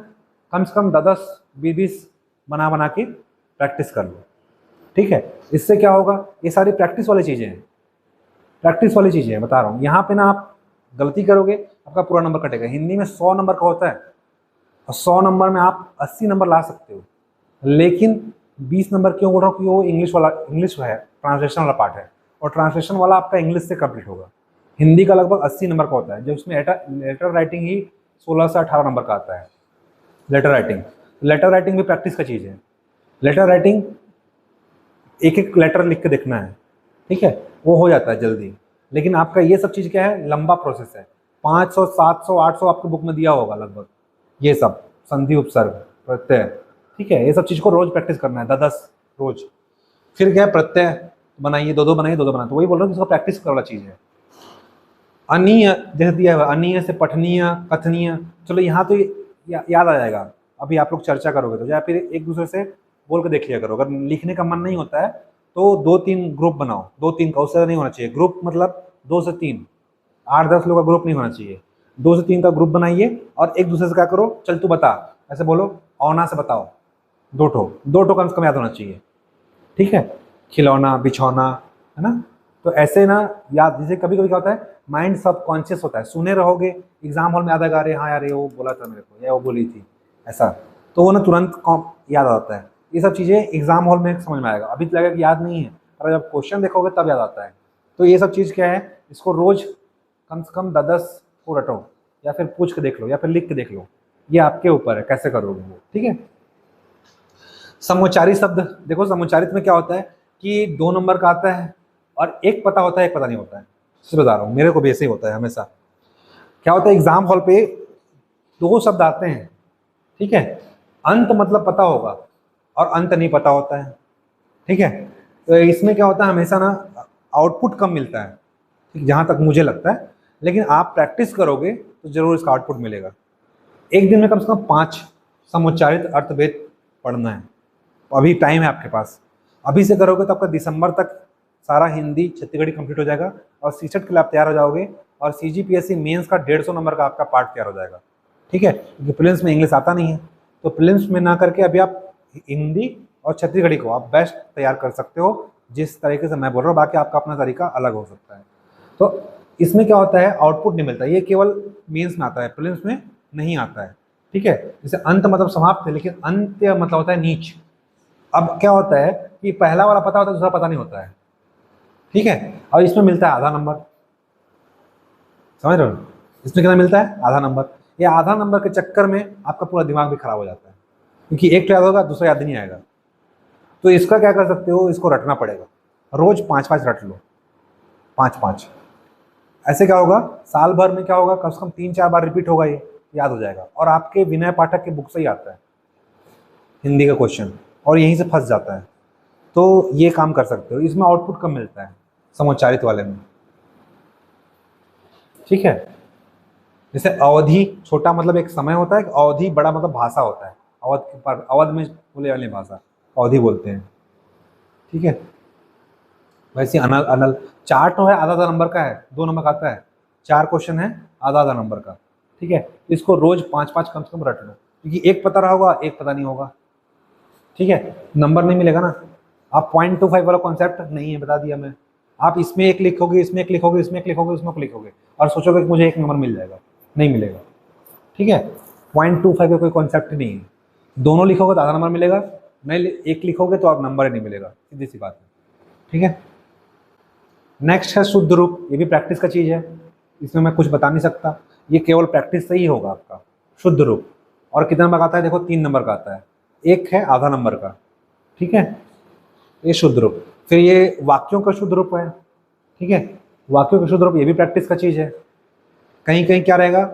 कम से कम 10-20 बना बना के प्रैक्टिस कर लो, ठीक है। इससे क्या होगा, ये सारी प्रैक्टिस वाली चीज़ें हैं, प्रैक्टिस वाली चीज़ें हैं बता रहा हूँ। यहाँ पे ना आप गलती करोगे आपका पूरा नंबर कटेगा। हिंदी में 100 नंबर का होता है और 100 नंबर में आप 80 नंबर ला सकते हो, लेकिन 20 नंबर क्यों बोल रहा हूँ कि वो इंग्लिश है, ट्रांसलेशन वाला पार्ट है, और ट्रांसलेशन वाला आपका इंग्लिश से कंप्लीट होगा। हिंदी का लगभग 80 नंबर का होता है, जो उसमें लेटर राइटिंग ही 16 से 18 नंबर का आता है। लेटर राइटिंग भी प्रैक्टिस का चीज़ है। लेटर राइटिंग एक एक लेटर लिख के देखना है, ठीक है, वो हो जाता है जल्दी। लेकिन आपका ये सब चीज़ क्या है, लंबा प्रोसेस है। 500, 700, 800 आपको बुक में दिया होगा लगभग, ये सब संधि उपसर्ग प्रत्यय, ठीक है। ये सब चीज़ को रोज प्रैक्टिस करना है, 10-10 रोज। फिर क्या है, प्रत्यय बनाइए, 2-2 बनाइए, 2-2 बनाइए। तो वही बोल रहा हूँ, इसको प्रैक्टिस करने वाला चीज़ है। अनीय जैसे दिया हुआ, अनीय से पठनीय, कथनीय, चलो यहाँ तो याद आ जाएगा। अभी आप लोग चर्चा करोगे तो या फिर एक दूसरे से बोल के देख लिया करो। अगर लिखने का मन नहीं होता है तो 2-3 ग्रुप बनाओ, 2-3 का, उससे ज़्यादा नहीं होना चाहिए ग्रुप, मतलब 2 से 3, 8-10 लोग का ग्रुप नहीं होना चाहिए। 2 से 3 का ग्रुप बनाइए और एक दूसरे से क्या करो, चल तू बता, ऐसे बोलो, औना से बताओ, 2 कम से कम याद होना चाहिए, ठीक है। खिलौना, बिछौना, है ना। तो ऐसे ना याद, जैसे कभी कभी क्या होता है, माइंड सबकॉन्शियस होता है, सुने रहोगे, एग्जाम हॉल में याद आएगा, अरे हाँ यार ये वो बोला था मेरे को, या वो बोली थी, ऐसा, तो वो ना तुरंत याद आता है। ये सब चीज़ें एग्जाम हॉल में समझ में आएगा, अभी लगेगा कि याद नहीं है, और जब क्वेश्चन देखोगे तब याद आता है। तो ये सब चीज़ क्या है, इसको रोज कम से कम 10 को रटो, या फिर पूछ के देख लो, या फिर लिख के देख लो, ये आपके ऊपर है कैसे करोगे वो, ठीक है। समुच्चारी शब्द देखो, समुच्चारित में क्या होता है कि 2 नंबर का आता है और एक पता होता है, एक पता नहीं होता है। सच बता रहा हूँ, मेरे को भी ऐसे ही होता है हमेशा। क्या होता है एग्जाम हॉल पे 2 शब्द आते हैं, ठीक है, अंत मतलब पता होगा और अंत नहीं पता होता है, ठीक है। तो इसमें क्या होता है हमेशा ना आउटपुट कम मिलता है, ठीक, जहाँ तक मुझे लगता है, लेकिन आप प्रैक्टिस करोगे तो जरूर इसका आउटपुट मिलेगा। एक दिन में कम से कम 5 समुच्चारित अर्थभेद पढ़ना है, अभी टाइम है आपके पास, अभी से करोगे तो आपका दिसंबर तक सारा हिंदी छत्तीसगढ़ी कंप्लीट हो जाएगा और सीसेट के लिए आप तैयार हो जाओगे, और सीजीपीएससी मेंस का 150 नंबर का आपका पार्ट तैयार हो जाएगा, ठीक है। क्योंकि प्रीलिम्स में इंग्लिश आता नहीं है, तो प्रीलिम्स में ना करके अभी आप हिंदी और छत्तीसगढ़ी को आप बेस्ट तैयार कर सकते हो, जिस तरीके से मैं बोल रहा हूँ। बाकी आपका अपना तरीका अलग हो सकता है। तो इसमें क्या होता है आउटपुट नहीं मिलता, ये केवल मेंस में आता है, प्रीलिम्स में नहीं आता है, ठीक है। जैसे अंत मतलब समाप्त है, लेकिन अंत्य मतलब होता है नीच। अब क्या होता है कि पहला वाला पता होता है, दूसरा पता नहीं होता है, ठीक है। और इसमें मिलता है आधा नंबर, समझ रहे हो, इसमें कितना मिलता है आधा नंबर। ये आधा नंबर के चक्कर में आपका पूरा दिमाग भी खराब हो जाता है, क्योंकि एक तो याद होगा, दूसरा याद नहीं आएगा। तो इसका क्या कर सकते हो, इसको रटना पड़ेगा, रोज 5-5 रट लो, 5-5। ऐसे क्या होगा साल भर में क्या होगा, कम से कम 3-4 बार रिपीट होगा, ये याद हो जाएगा। और आपके विनय पाठक के बुक से ही आता है हिंदी का क्वेश्चन, और यहीं से फंस जाता है। तो ये काम कर सकते हो, इसमें आउटपुट कम मिलता है समुच्चारित वाले में, ठीक है। जैसे अवधि छोटा मतलब एक समय होता है, अवधि बड़ा मतलब भाषा होता है, अवध में बोले वाली भाषा अवधि बोलते हैं, ठीक है। वैसे अनल अनल 4 तो है, आधा नंबर का है, 2 नंबर का आता है, 4 क्वेश्चन है आधा नंबर का, ठीक है। इसको रोज 5-5 कम से कम रट लो, क्योंकि एक पता रहा होगा, एक पता नहीं होगा, ठीक है, नंबर नहीं मिलेगा ना। आप 0.25 वाला कॉन्सेप्ट नहीं है, बता दिया मैं। आप इसमें एक लिखोगे, इसमें एक लिखोगे, इसमें एक लिखोगे, इसमें एक लिखोगे, और सोचोगे कि मुझे 1 नंबर मिल जाएगा, नहीं मिलेगा, ठीक है। 0.25 का कोई कॉन्सेप्ट नहीं है, दोनों लिखोगे तो आधा नंबर मिलेगा, नहीं एक लिखोगे तो आप नंबर ही नहीं मिलेगा, सीधी सी बात है, ठीक है। नेक्स्ट है शुद्ध रूप, ये भी प्रैक्टिस का चीज़ है, इसमें मैं कुछ बता नहीं सकता, ये केवल प्रैक्टिस से ही होगा आपका शुद्ध रूप। और कितना नंबर का आता है देखो, 3 नंबर का आता है, एक है आधा नंबर का, ठीक है, ये शुद्ध रूप। फिर ये वाक्यों का शुद्ध रूप है, ठीक है, वाक्यों का शुद्ध रूप ये भी प्रैक्टिस का चीज़ है। कहीं कहीं क्या रहेगा,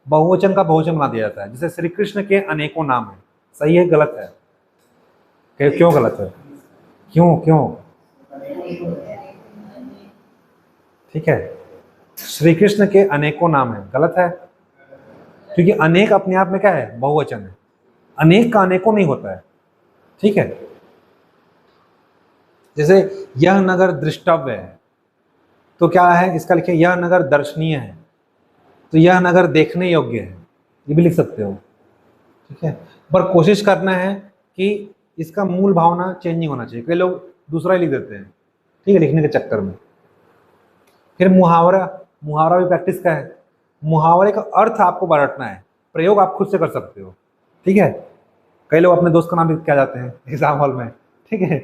बहुवचन का बहुवचन बना दिया जाता है, जैसे श्री कृष्ण के अनेकों नाम है, सही है गलत है, क्यों गलत है, क्यों क्यों, ठीक है, श्री कृष्ण के अनेकों नाम है, गलत है, क्योंकि अनेक अपने आप में क्या है बहुवचन है, अनेक का अनेकों नहीं होता है, ठीक है। जैसे यह नगर दृष्टव्य है, तो क्या है इसका लिखे यह नगर दर्शनीय है, तो यह नगर देखने योग्य है, ये भी लिख सकते हो, ठीक है। पर कोशिश करना है कि इसका मूल भावना चेंज नहीं होना चाहिए, कई लोग दूसरा ही लिख देते हैं, ठीक है, लिखने के चक्कर में। फिर मुहावरा, मुहावरा भी प्रैक्टिस का है, मुहावरे का अर्थ आपको बांटना है, प्रयोग आप खुद से कर सकते हो, ठीक है। कई लोग अपने दोस्त का नाम लिख के आ जाते हैं एग्जाम हॉल में, ठीक है,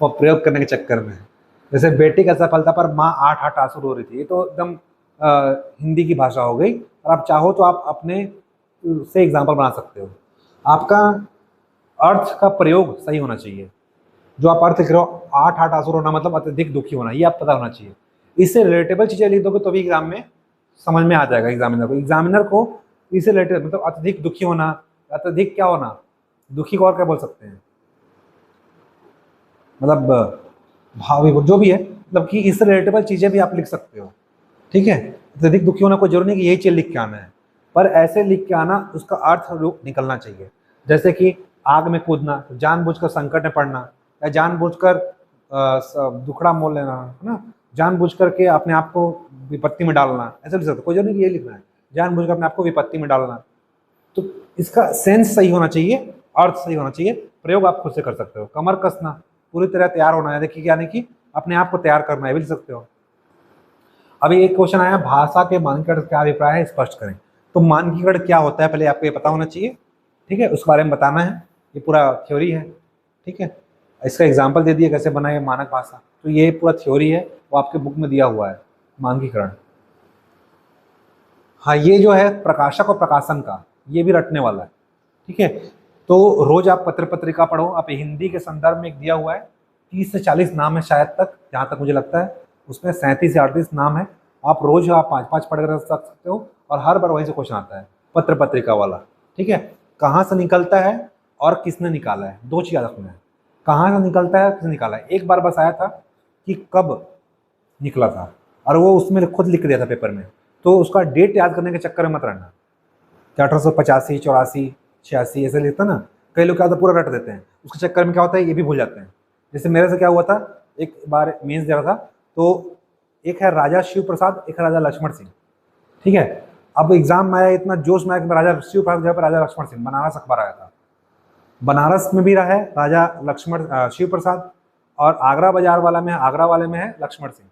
वो प्रयोग करने के चक्कर में। जैसे बेटी का सफलता पर माँ 8 आंसू रो रही थी, ये तो एकदम हिंदी की भाषा हो गई, और आप चाहो तो आप अपने से एग्जाम्पल बना सकते हो। आपका अर्थ का प्रयोग सही होना चाहिए, जो आप अर्थ लिख रहे हो 8 आंसू रोना मतलब अत्यधिक दुखी होना, ये आप पता होना चाहिए। इससे रिलेटेबल चीज़ें लिख दोगे तो भी एग्जाम में समझ में आ जाएगा एग्जामिनर को इससे रिलेटेड, मतलब अत्यधिक दुखी होना, अत्यधिक क्या होना, दुखी को और क्या बोल सकते हैं, मतलब भावी जो भी है, मतलब कि इससे रिलेटेबल चीज़ें भी आप लिख सकते हो, ठीक है। अत्यधिक दुखी होना कोई जरूरी नहीं कि यही चीज़ लिख के आना है, पर ऐसे लिख के आना उसका अर्थ निकलना चाहिए। जैसे कि आग में कूदना, जानबूझकर संकट में पड़ना, या जानबूझकर दुखड़ा मोल लेना, है ना, जानबूझकर के अपने आप को विपत्ति में डालना, ऐसा लिख सकते हो, कोई जरूरी नहीं ये लिखना है जानबूझकर अपने आप को विपत्ति में डालना। तो इसका सेंस सही होना चाहिए, अर्थ सही होना चाहिए, प्रयोग आप खुद से कर सकते हो। कमर कसना, पूरी तरह तैयार होना है, देखिए यानी कि अपने आप को तैयार करना है, भी लिख सकते हो। अभी एक क्वेश्चन आया, भाषा के मानकीकरण क्या अभिप्राय है, स्पष्ट करें। तो मानकीकरण क्या होता है पहले आपको ये पता होना चाहिए, ठीक है, उस बारे में बताना है, ये पूरा थ्योरी है, ठीक है। इसका एग्जाम्पल दे दिया कैसे बनाए मानक भाषा, तो ये पूरा थ्योरी है, वो आपके बुक में दिया हुआ है मानकीकरण, हाँ, ये जो है प्रकाशक और प्रकाशन का, ये भी रटने वाला है। ठीक है, तो रोज आप पत्र पत्रिका पढ़ो। आप हिंदी के संदर्भ में एक दिया हुआ है 30 से 40 नाम है शायद तक, जहाँ तक मुझे लगता है। उसमें 37 या 38 नाम है। आप रोज आप 5-5 पढ़ कर सकते हो, और हर बार वहीं से क्वेश्चन आता है, पत्र पत्रिका वाला। ठीक है, कहाँ से निकलता है और किसने निकाला है, दो चीज़ याद रखना है। कहाँ से निकलता है, किसने निकाला है। एक बार बस आया था कि कब निकला था, और वो उसमें खुद लिख दिया था पेपर में, तो उसका डेट याद करने के चक्कर में मत रहना कि 1885, 84, 86 ऐसे लिखता ना। कई लोग क्या होता है, पूरा रट देते हैं, उसके चक्कर में क्या होता है ये भी भूल जाते हैं। जैसे मेरे से क्या हुआ था, एक बार मेंस दे रहा था, तो एक है राजा शिव प्रसाद, एक है राजा लक्ष्मण सिंह। ठीक है, अब एग्जाम में आया, इतना जोश में आया कि राजा शिव प्रसाद जगह पर राजा लक्ष्मण सिंह, बनारस अखबार आया था। बनारस में भी रहा है राजा लक्ष्मण शिव प्रसाद, और आगरा बाजार वाला में, आगरा वाले में है लक्ष्मण सिंह।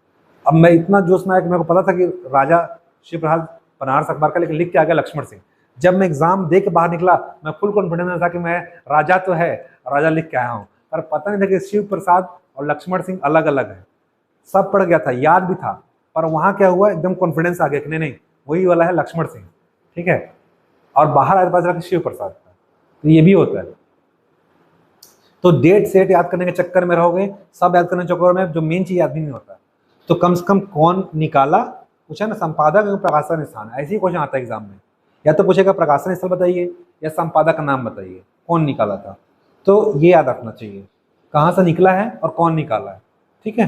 अब मैं इतना जोश में आया कि मेरे को पता था कि राजा शिव प्रसाद बनारस अखबार का, लेकिन लिख के आ गया लक्ष्मण सिंह। जब मैं एग्जाम दे के बाहर निकला, मैं फुल कॉन्फिडेंस में था कि मैं राजा तो है, राजा लिख के आया हूँ, पर पता नहीं था कि शिव प्रसाद और लक्ष्मण सिंह अलग अलग है। सब पढ़ गया था, याद भी था, पर वहाँ क्या हुआ, एकदम कॉन्फिडेंस आ गया कि नहीं नहीं वही वाला है लक्ष्मण सिंह। ठीक है, और बाहर आए पता चला शिव प्रसाद था। तो ये भी होता है। तो डेट सेट याद करने के चक्कर में रहोगे, सब याद करने के चक्कर में जो मेन चीज याद भी नहीं होता। तो कम से कम कौन निकाला, पूछा ना, संपादक और प्रकाशन स्थान, ऐसे ही क्वेश्चन आता है एग्जाम में। या तो पूछेगा प्रकाशन स्थल बताइए, या संपादक का नाम बताइए, कौन निकाला था। तो ये याद रखना चाहिए, कहाँ से निकला है और कौन निकाला है। ठीक है,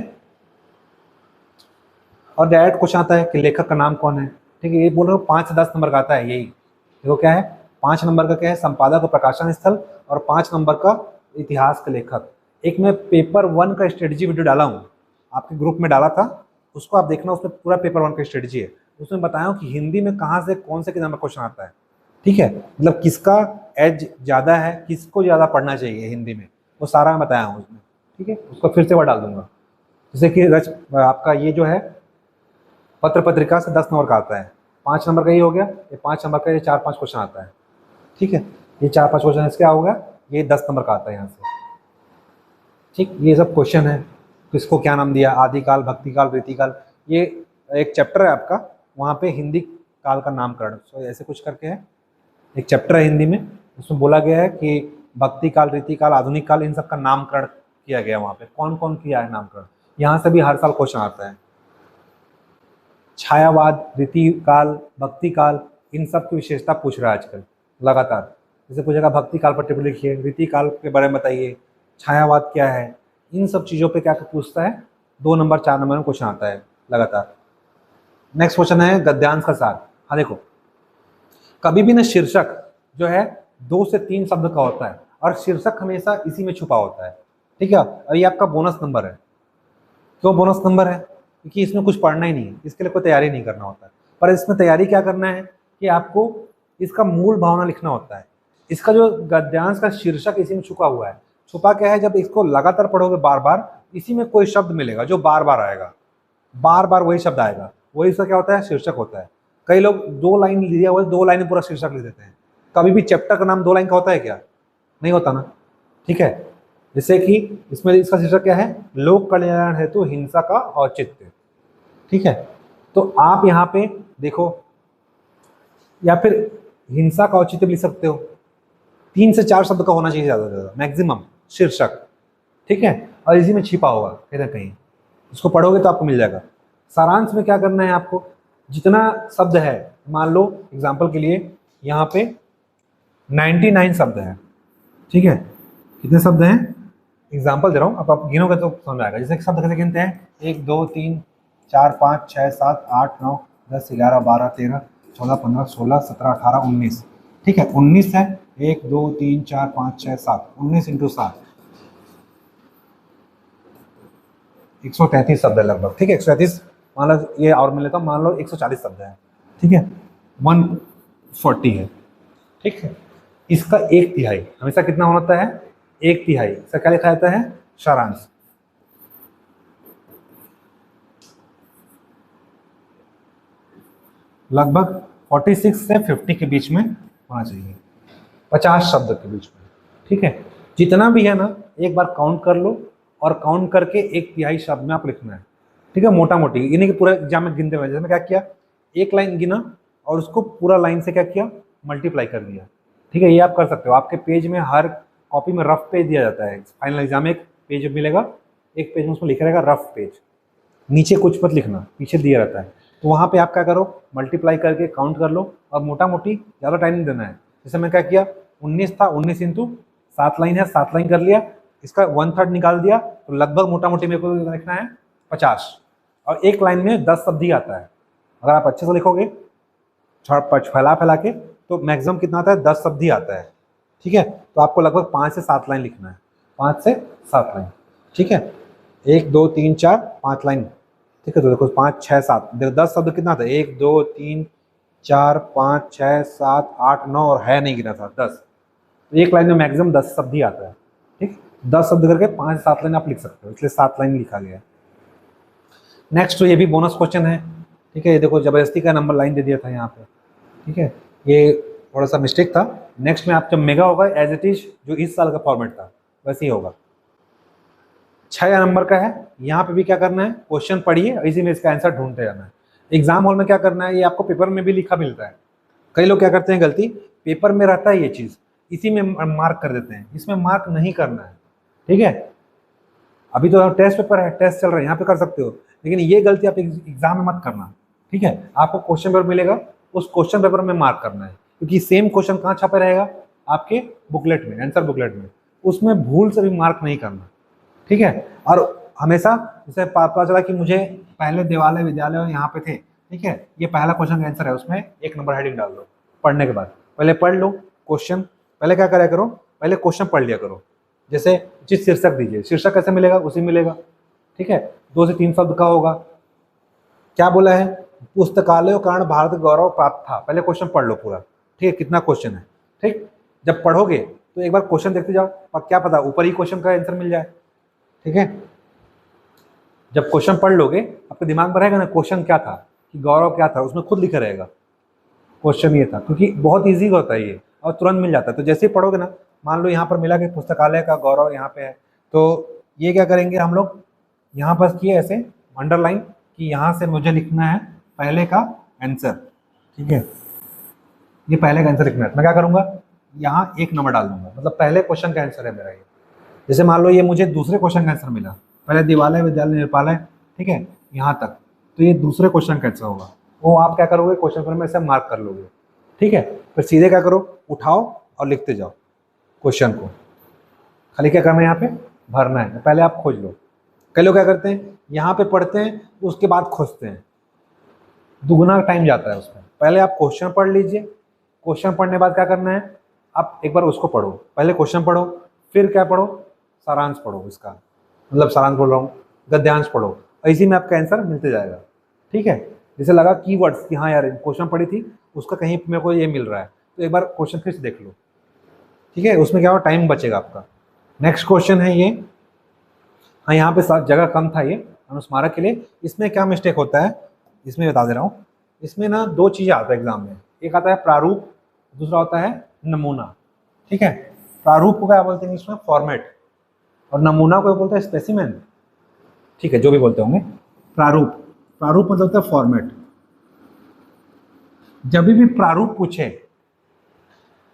और डायरेक्ट क्वेश्चन आता है कि लेखक का नाम कौन है। ठीक है, ये बोल रहे हो 5 से 10 नंबर का आता है यही। देखो क्या है, 5 नंबर का क्या है, संपादक और प्रकाशन स्थल, और 5 नंबर का इतिहास के लेखक। एक मैं पेपर 1 का स्ट्रेटजी वीडियो डाला हूँ, आपके ग्रुप में डाला था, उसको आप देखना, उसमें पूरा पेपर 1 का स्ट्रेटजी है। उसमें बताया हूँ कि हिंदी में कहाँ से कौन से नंबर क्वेश्चन आता है। ठीक है, मतलब किसका एज ज़्यादा है, किसको ज़्यादा पढ़ना चाहिए हिंदी में, वो सारा मैं बताया हूँ उसमें। ठीक है, उसको फिर से वह डाल दूंगा। जैसे कि आपका ये जो है पत्र पत्रिका से 10 नंबर का आता है, 5 नंबर का ये हो गया, ये 5 नंबर का ये 4-5 क्वेश्चन आता है। ठीक है, ये 4-5 क्वेश्चन इसका हो गया, ये 10 नंबर का आता है यहाँ से। ठीक, ये सब क्वेश्चन है। किसको क्या नाम दिया, आदिकाल, भक्तिकाल, रीतिकाल, ये एक चैप्टर है आपका, वहाँ पे हिंदी काल का नामकरण, सो ऐसे कुछ करके है, एक चैप्टर है हिंदी में, उसमें बोला गया है कि भक्ति काल, रीतिकाल, आधुनिक काल, इन सब का नामकरण किया गया। वहाँ पे कौन कौन किया है नामकरण, यहाँ से भी हर साल क्वेश्चन आता है। छायावाद, रीतिकाल, भक्ति काल, इन सब की विशेषता पूछ रहा है आजकल लगातार। जैसे पूछेगा भक्ति काल पर टिप्पणी लिखिए, रीतिकाल के बारे में बताइए, छायावाद क्या है, इन सब चीज़ों पे क्या पूछता है, 2 नंबर 4 नंबर में क्वेश्चन आता है लगातार। नेक्स्ट क्वेश्चन है गद्यांश का सार। हाँ देखो, कभी भी ना शीर्षक जो है 2 से 3 शब्द का होता है, और शीर्षक हमेशा इसी में छुपा होता है। ठीक है, और ये आपका बोनस नंबर है। क्यों बोनस नंबर है, क्योंकि इसमें कुछ पढ़ना ही नहीं है, इसके लिए कोई तैयारी नहीं करना होता है। पर इसमें तैयारी क्या करना है कि आपको इसका मूल भावना लिखना होता है। इसका जो गद्यांश का शीर्षक इसी में छुपा हुआ है। छुपा क्या है, जब इसको लगातार पढ़ोगे बार बार, इसी में कोई शब्द मिलेगा जो बार बार आएगा, बार बार वही शब्द आएगा, वही इसका क्या होता है, शीर्षक होता है। कई लोग 2 लाइन लिया हुआ है, 2 लाइन में पूरा शीर्षक लिख देते हैं। कभी भी चैप्टर का नाम 2 लाइन का होता है क्या, नहीं होता ना। ठीक है, जैसे कि इसमें इसका शीर्षक क्या है, लोक कल्याण हेतु हिंसा का औचित्य। ठीक है, तो आप यहाँ पे देखो, या फिर हिंसा का औचित्य लिख सकते हो। 3 से 4 शब्द का होना चाहिए ज़्यादा से ज़्यादा, मैक्सिमम शीर्षक। ठीक है, और इसी में छिपा होगा कहीं ना कहीं, इसको पढ़ोगे तो आपको मिल जाएगा। सारांश में क्या करना है आपको, जितना शब्द है, मान लो एग्जाम्पल के लिए यहाँ पे 99 शब्द है। ठीक है, कितने शब्द हैं, एग्जाम्पल दे रहा हूँ, अब आप गिनोगे तो समझ आएगा। जैसे शब्द कैसे गिनते हैं, 1 2 3 4 5 6 7 8 9 10 11 12 13 14 15 16 17 18 19। ठीक है, 19 है, 1 2 3 4 5 6 7, 19 इंटू 7, 133 शब्द है लगभग। ठीक है, 133, मान लो ये और मैं लेता हूँ, मान लो 140 शब्द है। ठीक है, 140 है। ठीक है, इसका 1/3 हमेशा कितना होता है, 1/3। इसका क्या लिखा जाता है, सारांश। लगभग 46 से 50 के बीच में होना चाहिए, 50 शब्द के बीच में। ठीक है, जितना भी है ना, एक बार काउंट कर लो, और काउंट करके 1/3 शब्द में आप लिखना है। ठीक है, मोटा मोटी, यानी कि पूरा एग्जाम में गिनते हुए। जैसे मैं क्या किया, 1 लाइन गिना और उसको पूरा लाइन से क्या किया, मल्टीप्लाई कर दिया। ठीक है, ये आप कर सकते हो। आपके पेज में हर कॉपी में रफ पेज दिया जाता है। फाइनल एग्जाम में एक पेज मिलेगा, एक पेज में उसमें लिखा रहेगा रफ पेज, नीचे कुछ मत लिखना, पीछे दिया रहता है। तो वहाँ पे आप क्या करो, मल्टीप्लाई करके काउंट कर लो और मोटा मोटी ज़्यादा टाइम नहीं देना है। जैसे मैं क्या किया, 19 था, 19 इंटू 7 लाइन है, 7 लाइन कर लिया, इसका 1/3 निकाल दिया, तो लगभग मोटा मोटी मेरे को लिखना है 50। और एक लाइन में 10 शब्द ही आता है। अगर आप अच्छे से लिखोगे फैला फैला के तो मैक्सिमम कितना आता है, 10 शब्द ही आता है। ठीक है, तो आपको लगभग 5 से 7 लाइन लिखना है, 5 से 7 लाइन। ठीक है, 1 2 3 4 5 लाइन। ठीक है, तो देखो 5 6 7, देखो 10 शब्द कितना था, 1 2 3 4 5 6 7 8 9 और है नहीं गिना था 10। तो एक लाइन में मैक्सिमम 10 शब्द ही आता है। ठीक, 10 शब्द करके 5 से 7 लाइन आप लिख सकते हो, इसलिए 7 लाइन लिखा गया है। नेक्स्ट तो ये भी बोनस क्वेश्चन है। ठीक है, ये देखो जबरदस्ती का नंबर लाइन दे दिया था यहाँ पे। ठीक है, ये थोड़ा सा मिस्टेक था। नेक्स्ट में आप जब मेगा होगा एज इट इज जो इस साल का फॉर्मेट था वैसे ही होगा। 6 नंबर का है, यहाँ पे भी क्या करना है, क्वेश्चन पढ़िए, इसी में इसका आंसर ढूंढते जाना है। एग्जाम हॉल में क्या करना है, ये आपको पेपर में भी लिखा मिलता है। कई लोग क्या करते हैं गलती, पेपर में रहता है ये चीज़, इसी में मार्क कर देते हैं, इसमें मार्क नहीं करना है। ठीक है, अभी तो टेस्ट पेपर है, टेस्ट चल रहा है, यहाँ पे कर सकते हो, लेकिन ये गलती आप एग्जाम में मत करना। ठीक है, आपको क्वेश्चन पेपर मिलेगा, उस क्वेश्चन पेपर में मार्क करना है, क्योंकि सेम क्वेश्चन कहाँ छपा रहेगा, आपके बुकलेट में, आंसर बुकलेट में, उसमें भूल से भी मार्क नहीं करना। ठीक है, और हमेशा जैसे पता चला कि मुझे पहले देवालय विद्यालय यहाँ पे थे, ठीक है, ये पहला क्वेश्चन का आंसर है, उसमें 1 नंबर हेडिंग डाल दो। पढ़ने के बाद पहले पढ़ लो क्वेश्चन, पहले क्या करा करो, पहले क्वेश्चन पढ़ लिया करो। जैसे जिस शीर्षक दीजिए, शीर्षक कैसे मिलेगा, उसी मिलेगा। ठीक है, 2 से 3 शब्द का होगा। क्या बोला है, पुस्तकालयों कारण भारत गौरव प्राप्त था, पहले क्वेश्चन पढ़ लो पूरा। ठीक है, कितना क्वेश्चन है। ठीक, जब पढ़ोगे तो एक बार क्वेश्चन देखते जाओ, और क्या पता ऊपर ही क्वेश्चन का आंसर मिल जाए। ठीक है, जब क्वेश्चन पढ़ लोगे आपके दिमाग में रहेगा ना क्वेश्चन क्या था, कि गौरव क्या था, उसमें खुद लिखा रहेगा क्वेश्चन ये था, क्योंकि बहुत ईजी होता है ये और तुरंत मिल जाता है। तो जैसे ही पढ़ोगे ना, मान लो यहाँ पर मिला कि पुस्तकालय का गौरव यहाँ पे है, तो ये क्या करेंगे हम लोग, यहाँ पर किए ऐसे अंडरलाइन कि यहाँ से मुझे लिखना है पहले का आंसर। ठीक है, ये पहले का आंसर लिखना है, मैं क्या करूँगा, यहाँ 1 नंबर डाल दूंगा, मतलब पहले क्वेश्चन का आंसर है मेरा ये। जैसे मान लो ये मुझे दूसरे क्वेश्चन का आंसर मिला, पहले दिवालय विद्यालय नेपालय, ठीक है, यहाँ तक, तो ये दूसरे क्वेश्चन का आंसर होगा, वो आप क्या करोगे, क्वेश्चन पर में ऐसे मार्क कर लोगे। ठीक है, फिर सीधे क्या करो, उठाओ और लिखते जाओ क्वेश्चन को, खाली क्या करना है, यहाँ पे भरना है, पहले आप खोज लो। कई लोग क्या करते हैं, यहाँ पे पढ़ते हैं उसके बाद खोजते हैं, दुगना टाइम जाता है उसमें। पहले आप क्वेश्चन पढ़ लीजिए, क्वेश्चन पढ़ने के बाद क्या करना है, आप एक बार उसको पढ़ो, पहले क्वेश्चन पढ़ो, फिर क्या पढ़ो, सारांश पढ़ो इसका, मतलब सारांश बोल रहा हूँ, गद्यांश पढ़ो, इसी में आपका आंसर मिलते जाएगा। ठीक है, जैसे लगा कीवर्ड्स कि हाँ यार क्वेश्चन पढ़ी थी, उसका कहीं मेरे को ये मिल रहा है, तो एक बार क्वेश्चन फिर से देख लो। ठीक है, उसमें क्या हो, टाइम बचेगा आपका। नेक्स्ट क्वेश्चन है ये, हाँ यहाँ पे जगह कम था ये अनुस्मारक के लिए। इसमें क्या मिस्टेक होता है, इसमें बता दे रहा हूँ, इसमें ना 2 चीज़ें आता है एग्जाम में, एक आता है प्रारूप, दूसरा होता है नमूना। ठीक है, प्रारूप को क्या बोलते हैं इसमें, फॉर्मेट, और नमूना को बोलते हैं स्पेसिमेन। ठीक है, जो भी बोलते होंगे, प्रारूप, प्रारूप मतलब होता है फॉर्मेट। जब भी प्रारूप पूछे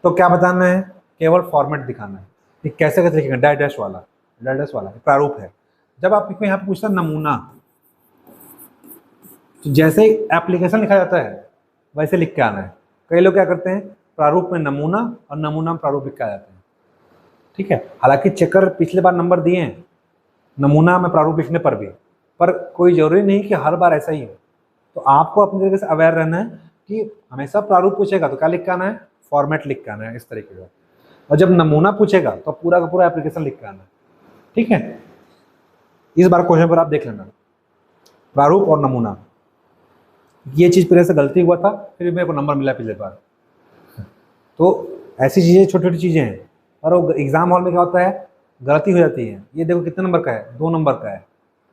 तो क्या बताना है, केवल फॉर्मेट दिखाना है कि कैसे कैसे लिखेंगे, डैश वाला, डैश वाला प्रारूप है। जब आपको यहाँ पे पूछता है नमूना, तो जैसे एप्लीकेशन लिखा जाता है वैसे लिख के आना है। कई लोग क्या करते हैं, प्रारूप में नमूना और नमूना में प्रारूप लिख के आ जाते हैं। ठीक है, हालांकि चेकर पिछले बार नंबर दिए हैं नमूना में प्रारूप लिखने पर भी, पर कोई जरूरी नहीं कि हर बार ऐसा ही हो। तो आपको अपनी तरीके से अवेयर रहना है कि हमेशा प्रारूप पूछेगा तो क्या लिख के आना है, फॉर्मेट लिख के आना है इस तरीके का, और जब नमूना पूछेगा तो पूरा का पूरा एप्लीकेशन लिख के आना है। ठीक है, इस बार क्वेश्चन पर आप देख लेना, प्रारूप और नमूना, ये चीज़ पहले से गलती हुआ था, फिर मेरे को नंबर मिला पिछले बार। तो ऐसी चीज़ें छोटी छोटी चीज़ें हैं, और वो एग्जाम हॉल में क्या होता है, गलती हो जाती है। ये देखो कितने नंबर का है, 2 नंबर का है,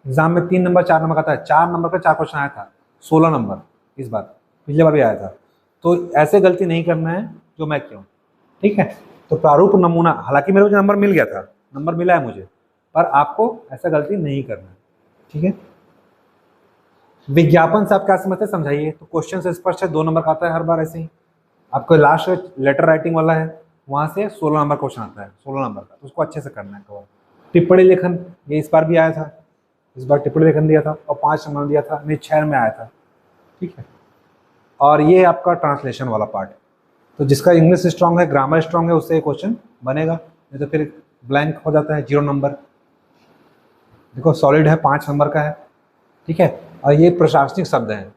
एग्जाम में 3 नंबर 4 नंबर का था, 4 नंबर का 4 क्वेश्चन आया था, 16 नंबर इस बार, पिछले बार भी आया था। तो ऐसे गलती नहीं करना है जो मैं क्यों। ठीक है, तो प्रारूप नमूना, हालांकि मेरे को नंबर मिल गया था, नंबर मिला है मुझे, पर आपको ऐसा गलती नहीं करना है। ठीक है, विज्ञापन से आप क्या समझते हैं समझाइए। तो क्वेश्चन से स्पष्ट है, 2 नंबर का आता है हर बार ऐसे ही। आपको लास्ट लेटर राइटिंग वाला है, वहाँ से 16 नंबर क्वेश्चन आता है, 16 नंबर का, तो उसको अच्छे से करना है कवर। टिप्पणी लेखन, ये इस बार भी आया था, इस बार टिप्पणी लेखन दिया था और 5 नंबर दिया था, नहीं 6 में आया था, ठीक है। और ये आपका ट्रांसलेशन वाला पार्ट, तो जिसका इंग्लिश स्ट्रांग है, ग्रामर स्ट्रांग है, उससे क्वेश्चन बनेगा, नहीं तो फिर ब्लैंक हो जाता है, 0 नंबर। देखो सॉलिड है, 5 नंबर का है, ठीक है। और ये प्रशासनिक शब्द हैं,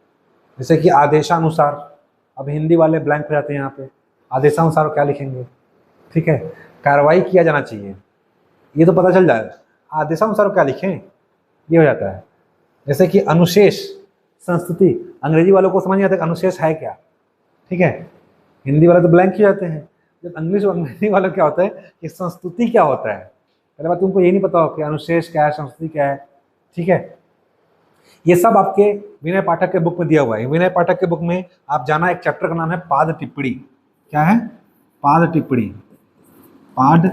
जैसे कि आदेशानुसार। अब हिंदी वाले ब्लैंक हो जाते हैं यहाँ पे, आदेशानुसार क्या लिखेंगे, ठीक है। कार्रवाई किया जाना चाहिए, ये तो पता चल जाएगा, आदेशानुसार क्या लिखें, ये हो जाता है। जैसे कि अनुशेष, संस्तुति, अंग्रेजी वालों को समझ नहीं आता कि अनुशेष है क्या, ठीक है। हिंदी वाले तो ब्लैंक ही जाते हैं, जब अंग्रेजी वालों क्या होता है कि संस्तुति क्या होता है। पहले बात तुमको ये नहीं पता हो कि अनुशेष क्या है, संस्तुति क्या है, ठीक है। ये सब आपके विनय पाठक के बुक में दिया हुआ है। विनय पाठक के बुक में आप जाना, एक चैप्टर का नाम है पाद टिप्पणी। क्या है? पाद टिप्पणी, पाद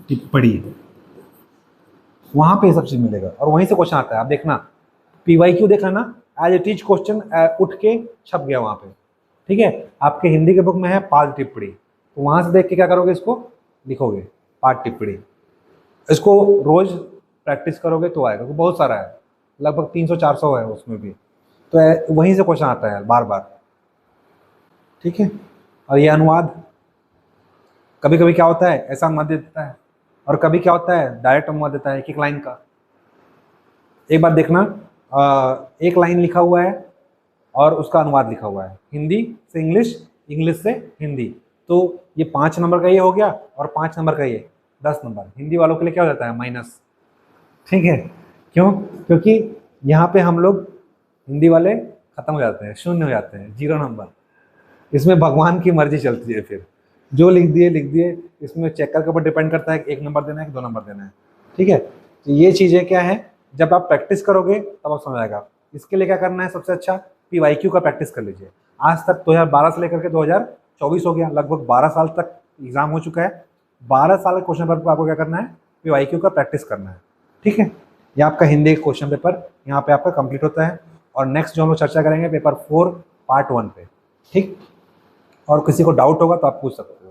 टिप्पणी, वहां पे सब चीज मिलेगा और वहीं से क्वेश्चन आता है। आप देखना, PYQ देख लेना, एज इट इज क्वेश्चन उठ के छप गया वहां पे, ठीक है। आपके हिंदी के बुक में है पाद टिप्पणी, तो वहां से देख के क्या करोगे, इसको लिखोगे पाद टिप्पणी। इसको रोज प्रैक्टिस करोगे तो आएगा, बहुत सारा है, लगभग 300-400 है उसमें भी, तो वहीं से क्वेश्चन आता है बार बार, ठीक है। और ये अनुवाद, कभी कभी क्या होता है ऐसा अनुवाद देता है, और कभी क्या होता है डायरेक्ट अनुवाद देता है एक लाइन का। एक बार देखना, एक लाइन लिखा हुआ है और उसका अनुवाद लिखा हुआ है, हिंदी से इंग्लिश, इंग्लिश से हिंदी, तो ये 5 नंबर का ये हो गया और 5 नंबर का ये 10 नंबर। हिंदी वालों के लिए क्या हो जाता है, माइनस, ठीक है। क्यों? क्योंकि यहाँ पे हम लोग हिंदी वाले खत्म हो जाते हैं, शून्य हो जाते हैं, 0 नंबर। इसमें भगवान की मर्जी चलती है, फिर जो लिख दिए। इसमें चेकर के ऊपर डिपेंड करता है कि 1 नंबर देना है कि 2 नंबर देना है, ठीक है। तो ये चीज़ें क्या है, जब आप प्रैक्टिस करोगे तब आप समझ आएगा। इसके लिए क्या करना है, सबसे अच्छा PYQ का प्रैक्टिस कर लीजिए। आज तक 2012 से लेकर के 2024 हो गया, लगभग 12 साल तक एग्जाम हो चुका है। 12 साल के क्वेश्चन पेपर पर आपको क्या करना है, PYQ का प्रैक्टिस करना है, ठीक है। ये आपका हिंदी क्वेश्चन पेपर यहाँ पे आपका कंप्लीट होता है। और नेक्स्ट जो हम लोग चर्चा करेंगे पेपर 4 पार्ट 1 पे, ठीक। और किसी को डाउट होगा तो आप पूछ सकते हो।